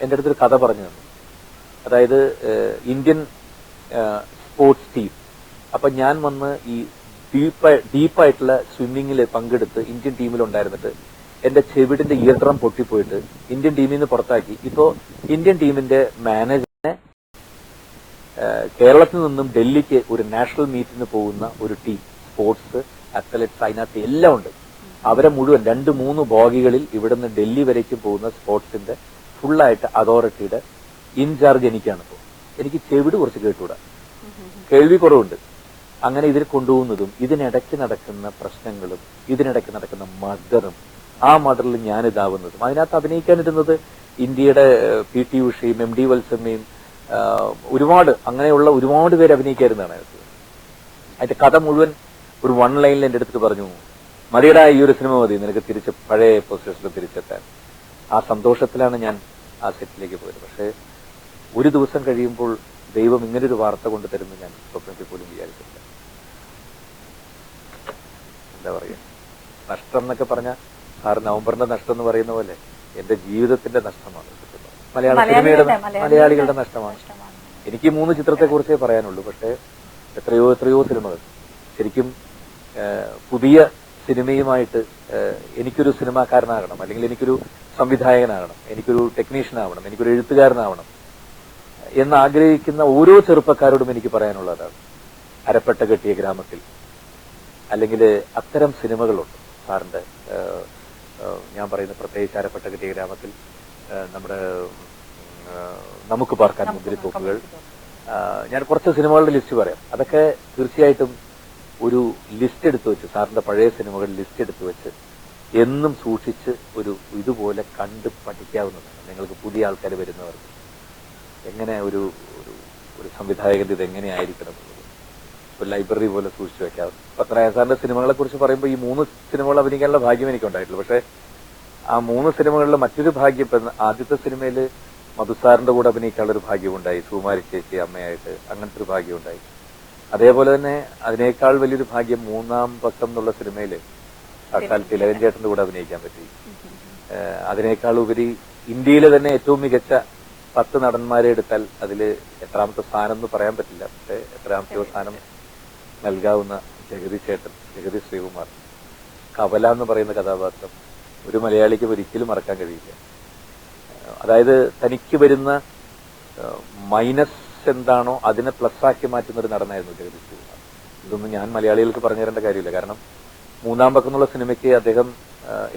എന്റെ അടുത്തൊരു കഥ പറഞ്ഞു തന്നു. അതായത് ഇന്ത്യൻ സ്പോർട്സ് ടീം, അപ്പൊ ഞാൻ വന്ന് ഈ ഡീപ്പായിട്ടുള്ള സ്വിമ്മിങ്ങിൽ പങ്കെടുത്ത് ഇന്ത്യൻ ടീമിലുണ്ടായിരുന്നിട്ട് എന്റെ ചെവിടിന്റെ ഇയർ ഡ്രം പൊട്ടിപ്പോയിട്ട് ഇന്ത്യൻ ടീമിൽ നിന്ന് പുറത്താക്കി. ഇപ്പോ ഇന്ത്യൻ ടീമിന്റെ മാനേജറിനെ കേരളത്തിൽ നിന്നും ഡൽഹിക്ക് ഒരു നാഷണൽ മീറ്റിന് പോകുന്ന ഒരു ടീം, സ്പോർട്സ് അത്ലറ്റ്സ് അതിനകത്ത് എല്ലാം ഉണ്ട്. അവരെ മുഴുവൻ 2-3 ബോഗികളിൽ ഇവിടുന്ന് ഡൽഹി വരേക്കും പോകുന്ന സ്പോർട്സിന്റെ ഫുള്ളായിട്ട് അതോറിറ്റിയുടെ ഇൻചാർജ് എനിക്കാണ്. ഇപ്പോൾ എനിക്ക് ചെവിട് കുറച്ച് കേട്ടുകൂടാ, കേൾവി കുറവുണ്ട്. അങ്ങനെ ഇതിൽ കൊണ്ടുപോകുന്നതും ഇതിനിടയ്ക്ക് നടക്കുന്ന പ്രശ്നങ്ങളും ഇതിനിടയ്ക്ക് നടക്കുന്ന മർഡറും ആ മർഡറിൽ ഞാൻ ഇതാവുന്നതും അതിനകത്ത് അഭിനയിക്കാനിരുന്നത് ഇന്ത്യയുടെ PT ഉഷയും MD വത്സമ്മയും അങ്ങനെയുള്ള ഒരുപാട് പേര് അഭിനയിക്കായിരുന്നതാണ് അതിനകത്ത്. അതിന്റെ കഥ മുഴുവൻ ഒരു 1 ലൈനിൽ എന്റെ അടുത്ത് പറഞ്ഞു, മതിയടാ ഈ ഒരു സിനിമ മതി നിനക്ക് തിരിച്ച് പഴയ പൊസിഷനിൽ തിരിച്ചെത്താൻ. ആ സന്തോഷത്തിലാണ് ഞാൻ ആ സെറ്റിലേക്ക് പോയത്. പക്ഷേ ഒരു ദിവസം കഴിയുമ്പോൾ ദൈവം ഇങ്ങനൊരു വാർത്ത കൊണ്ട് തരുന്നു ഞാൻ സ്വപ്നത്തിൽ പോലും വിചാരിച്ചില്ല. എന്താ പറയുക, നഷ്ടം എന്നൊക്കെ പറഞ്ഞ നവംബറിന്റെ നഷ്ടം എന്ന് പറയുന്ന പോലെ എന്റെ ജീവിതത്തിന്റെ നഷ്ടമാണ്. മലയാള സിനിമയുടെ മലയാളികളുടെ നഷ്ടമാണ്. എനിക്ക് 3 ചിത്രത്തെ കുറിച്ചേ പറയാനുള്ളൂ. പക്ഷേ എത്രയോ സിനിമകൾ ശരിക്കും പുതിയ സിനിമയുമായിട്ട് എനിക്കൊരു സിനിമാക്കാരനാകണം, അല്ലെങ്കിൽ എനിക്കൊരു സംവിധായകനാകണം, എനിക്കൊരു ടെക്നീഷ്യൻ ആവണം, എനിക്കൊരു എഴുത്തുകാരനാവണം എന്ന് ആഗ്രഹിക്കുന്ന ഓരോ ചെറുപ്പക്കാരോടും എനിക്ക് പറയാനുള്ളതാണ്. അരപ്പട്ട കെട്ടിയ ഗ്രാമത്തിൽ, അല്ലെങ്കിൽ അത്തരം സിനിമകളുണ്ട് സാറിന്റെ. ഞാൻ പറയുന്ന പ്രത്യേകിച്ച് അരപ്പട്ട കെട്ടിയ ഗ്രാമത്തിൽ, നമ്മുടെ നമുക്ക് പാർക്കാൻ മുന്തിരിത്തോപ്പുകൾ, ഞാൻ കുറച്ച് സിനിമകളുടെ ലിസ്റ്റ് പറയാം. അതൊക്കെ തീർച്ചയായിട്ടും ഒരു ലിസ്റ്റ് എടുത്തു വെച്ച്, സാറിന്റെ പഴയ സിനിമകൾ ലിസ്റ്റ് എടുത്തു വെച്ച് എന്നും സൂക്ഷിച്ച് ഒരു ഇതുപോലെ കണ്ട് പഠിക്കാവുന്നതാണ്. നിങ്ങൾക്ക് പുതിയ ആൾക്കാർ വരുന്നവർക്ക് എങ്ങനെ ഒരു സംവിധായകന്റെ ഇത് എങ്ങനെയായിരിക്കണം എന്നുള്ളത് ഒരു ലൈബ്രറി പോലെ സൂക്ഷിച്ചു വെക്കാവും. പത്മനാഭൻ സാറിന്റെ സിനിമകളെ കുറിച്ച് പറയുമ്പോൾ ഈ 3 സിനിമകൾ അഭിനയിക്കാനുള്ള ഭാഗ്യം എനിക്കുണ്ടായിട്ടുള്ളൂ. പക്ഷേ ആ 3 സിനിമകളിലെ മറ്റൊരു ഭാഗ്യം, ആദ്യത്തെ സിനിമയിൽ മധുസാറിന്റെ കൂടെ അഭിനയിക്കാനുള്ള ഒരു ഭാഗ്യമുണ്ടായി, സുകുമാരി ചേച്ചി അമ്മയായിട്ട്, അങ്ങനത്തെ ഒരു ഭാഗ്യമുണ്ടായി. അതേപോലെ തന്നെ അതിനേക്കാൾ വലിയൊരു ഭാഗ്യം 3-ാം പക്കം എന്നുള്ള സിനിമയിൽ സാക്ഷാൽ തിലകൻ ചേട്ടന്റെ കൂടെ അഭിനയിക്കാൻ പറ്റി. അതിനേക്കാൾ ഉപരി ഇന്ത്യയിലെ തന്നെ ഏറ്റവും മികച്ച 10 നടന്മാരെ എടുത്താൽ അതിൽ എത്രാമത്തെ സ്ഥാനം എന്ന് പറയാൻ പറ്റില്ല. പക്ഷെ എത്രാമത്തെ സ്ഥാനം നൽകാവുന്ന ജഗതി ചേട്ടൻ, ജഗതി ശ്രീകുമാർ, കവല എന്ന് പറയുന്ന കഥാപാത്രം ഒരു മലയാളിക്ക് ഒരിക്കലും മറക്കാൻ കഴിയില്ല. അതായത് തനിക്ക് വരുന്ന മൈനസ് എന്താണോ അതിനെ പ്ലസ് ആക്കി മാറ്റുന്ന ഒരു നടനായിരുന്നു ജഗതി ശ്രീകുമാർ. ഇതൊന്നും ഞാൻ മലയാളികൾക്ക് പറഞ്ഞു തരേണ്ട കാര്യമില്ല. കാരണം 3-ാം പക്കം എന്നുള്ള സിനിമയ്ക്ക് അദ്ദേഹം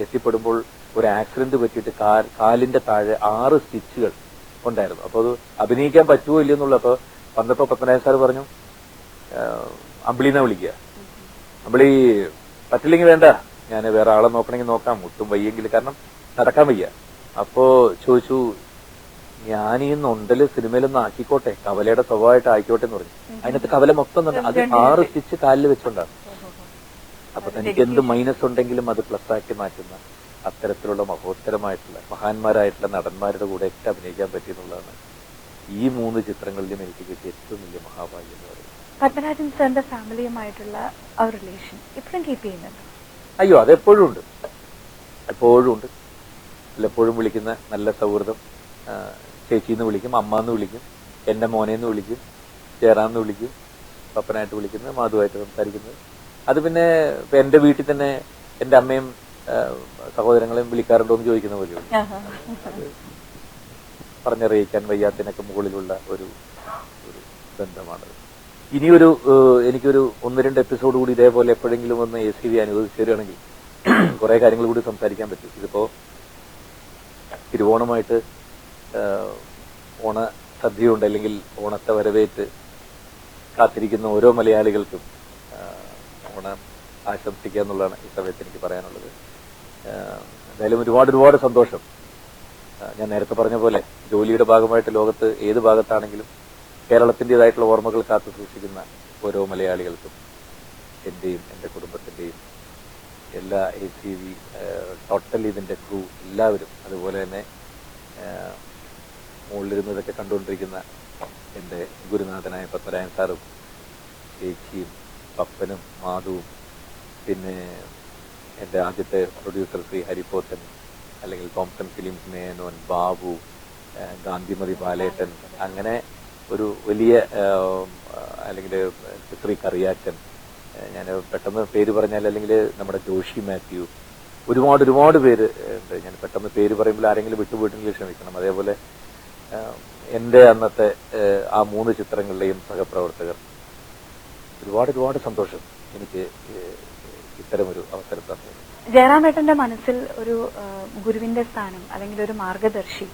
എത്തിപ്പെടുമ്പോൾ ഒരു ആക്സിഡന്റ് പറ്റിയിട്ട് കാലിന്റെ താഴെ 6 സ്റ്റിച്ചുകൾ ഉണ്ടായിരുന്നു. അപ്പോൾ അത് അഭിനയിക്കാൻ പറ്റുമോ ഇല്ലയോ എന്നുള്ള, അപ്പൊ വന്നപ്പോ പത്മനാഭൻ സാർ പറഞ്ഞു അമ്പിളിനെ വിളിക്കുക, അമ്പിളി പറ്റില്ലെങ്കിൽ വേണ്ട, ഞാൻ വേറെ ആളെ നോക്കണമെങ്കിൽ നോക്കാം, ഒട്ടും വയ്യെങ്കിൽ, കാരണം നടക്കാൻ വയ്യ. അപ്പോ ചോദിച്ചു, ഞാൻ ഈ നൊണ്ടല് സിനിമയിലൊന്നും ആക്കിക്കോട്ടെ, കവലയുടെ സ്വഭാവമായിട്ട് ആയിക്കോട്ടെ എന്ന് പറഞ്ഞു. അതിനകത്ത് കവല മൊത്തം അത് 6 സ്റ്റിച്ച് കാലിൽ വെച്ചോണ്ടാണ്. അപ്പൊ തനിക്ക് എന്ത് മൈനസ് ഉണ്ടെങ്കിലും അത് പ്ലസ് ആക്കി മാറ്റുന്ന അത്തരത്തിലുള്ള മഹോത്തരമായിട്ടുള്ള മഹാന്മാരായിട്ടുള്ള നടന്മാരുടെ കൂടെ ഒക്കെ അഭിനയിക്കാൻ പറ്റിയെന്നുള്ളതാണ് ഈ 3 ചിത്രങ്ങളിലും എനിക്ക് കിട്ടിയ ഏറ്റവും വലിയ മഹാഭാഗ്യം എന്ന് പറയുന്നത്. പത്മരാജൻ സാറിന്റെ ഫാമിലിയുമായിട്ടുള്ള ആ റിലേഷൻ ഇപ്പോഴും കീപ്പ് ചെയ്യുന്നുണ്ട്? അയ്യോ, അതെപ്പോഴും ഉണ്ട്, എപ്പോഴും ഉണ്ട്. എപ്പോഴും വിളിക്കുന്ന നല്ല സൗഹൃദം. ചേച്ചിന്ന് വിളിക്കും, അമ്മാന്ന് വിളിക്കും, എന്റെ മോനേന്ന് വിളിക്കും, ചേറാന്ന് വിളിക്കും, പപ്പനായിട്ട് വിളിക്കുന്നത്, മാധുവായിട്ട് സംസാരിക്കുന്നത്. അത് പിന്നെ ഇപ്പൊ എന്റെ വീട്ടിൽ തന്നെ എന്റെ അമ്മയും സഹോദരങ്ങളെയും വിളിക്കാറുണ്ടോ എന്ന് ചോദിക്കുന്ന പോലെയുള്ളൂ. അത് പറഞ്ഞറിയിക്കാൻ വയ്യാത്തതിനൊക്കെ മുകളിലുള്ള ഒരു ബന്ധമാണത്. ഇനിയൊരു എനിക്കൊരു 1-2 എപ്പിസോഡ് കൂടി ഇതേപോലെ എപ്പോഴെങ്കിലും ഒന്ന് ACV അനുവദിച്ചു തരികയാണെങ്കിൽ കുറെ കാര്യങ്ങൾ കൂടി സംസാരിക്കാൻ പറ്റും. ഇതിപ്പോ തിരുവോണമായിട്ട് ഓണ സദ്യയുണ്ട്, അല്ലെങ്കിൽ ഓണത്തെ വരവേറ്റ് കാത്തിരിക്കുന്ന ഓരോ മലയാളികൾക്കും ഓണം ആശംസിക്കുക എന്നുള്ളതാണ് ഈ സമയത്ത് എനിക്ക് പറയാനുള്ളത്. എന്തായാലും ഒരുപാട് സന്തോഷം. ഞാൻ നേരത്തെ പറഞ്ഞ പോലെ ജോലിയുടെ ഭാഗമായിട്ട് ലോകത്ത് ഏത് ഭാഗത്താണെങ്കിലും കേരളത്തിൻ്റെതായിട്ടുള്ള ഓർമ്മകൾ കാത്തു സൂക്ഷിക്കുന്ന ഓരോ മലയാളികൾക്കും എന്റെയും എന്റെ കുടുംബത്തിന്റെയും എല്ലാ ACV ടോട്ടൽ ഇതിന്റെ ക്രൂ എല്ലാവരും, അതുപോലെ തന്നെ മുകളിലിരുന്നതൊക്കെ കണ്ടുകൊണ്ടിരിക്കുന്ന എന്റെ ഗുരുനാഥനായ പത്മരാജൻ സാറും ചേച്ചിയും പപ്പനും മാധുവും, പിന്നെ എന്റെ ആദ്യത്തെ പ്രൊഡ്യൂസർ ശ്രീ ഹരിപോത്തൻ, അല്ലെങ്കിൽ തോംസൺ ഫിലിംസ് മേനോൻ, ബാബു, ഗാന്ധിമതി ബാലേട്ടൻ, അങ്ങനെ ഒരു വലിയ, അല്ലെങ്കിൽ ശ്രീ കറിയാച്ചൻ, ഞാൻ പെട്ടെന്ന് പേര് പറഞ്ഞാൽ, അല്ലെങ്കിൽ നമ്മുടെ ജോഷി മാത്യു, ഒരുപാട് പേര് ഉണ്ട്. ഞാൻ പെട്ടെന്ന് പേര് പറയുമ്പോൾ ആരെങ്കിലും വിട്ടുപോയിട്ടെങ്കിൽ ക്ഷമിക്കണം. അതേപോലെ എന്റെ അന്നത്തെ ആ 3 ചിത്രങ്ങളിലെയും സഹപ്രവർത്തകർ, ഒരുപാട് സന്തോഷം എനിക്ക് ഇത്തരമൊരു അവസരം തന്നത്. ജയറാമേട്ടന്റെ മനസ്സിൽ ഒരു ഗുരുവിന്റെ സ്ഥാനം, അല്ലെങ്കിൽ ഒരു മാർഗദർശി,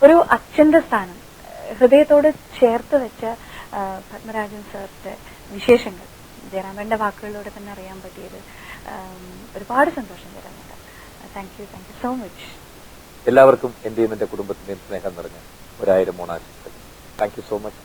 ഒരു അച്ഛന്റെ സ്ഥാനം ഹൃദയത്തോട് ചേർത്ത് വെച്ച പത്മരാജൻ സാറിന്റെ വിശേഷങ്ങൾ ജയറാമേട്ടന്റെ വാക്കുകളിലൂടെ തന്നെ അറിയാൻ പറ്റിയത് ഒരുപാട് സന്തോഷം. ജയറാമേട്ട, താങ്ക് യു സോ മച്ച്. എല്ലാവർക്കും എന്റെയും എന്റെ കുടുംബത്തിന്റെയും സ്നേഹം നിറഞ്ഞ 1000 ഓണാശംസകൾ. Thank you so much.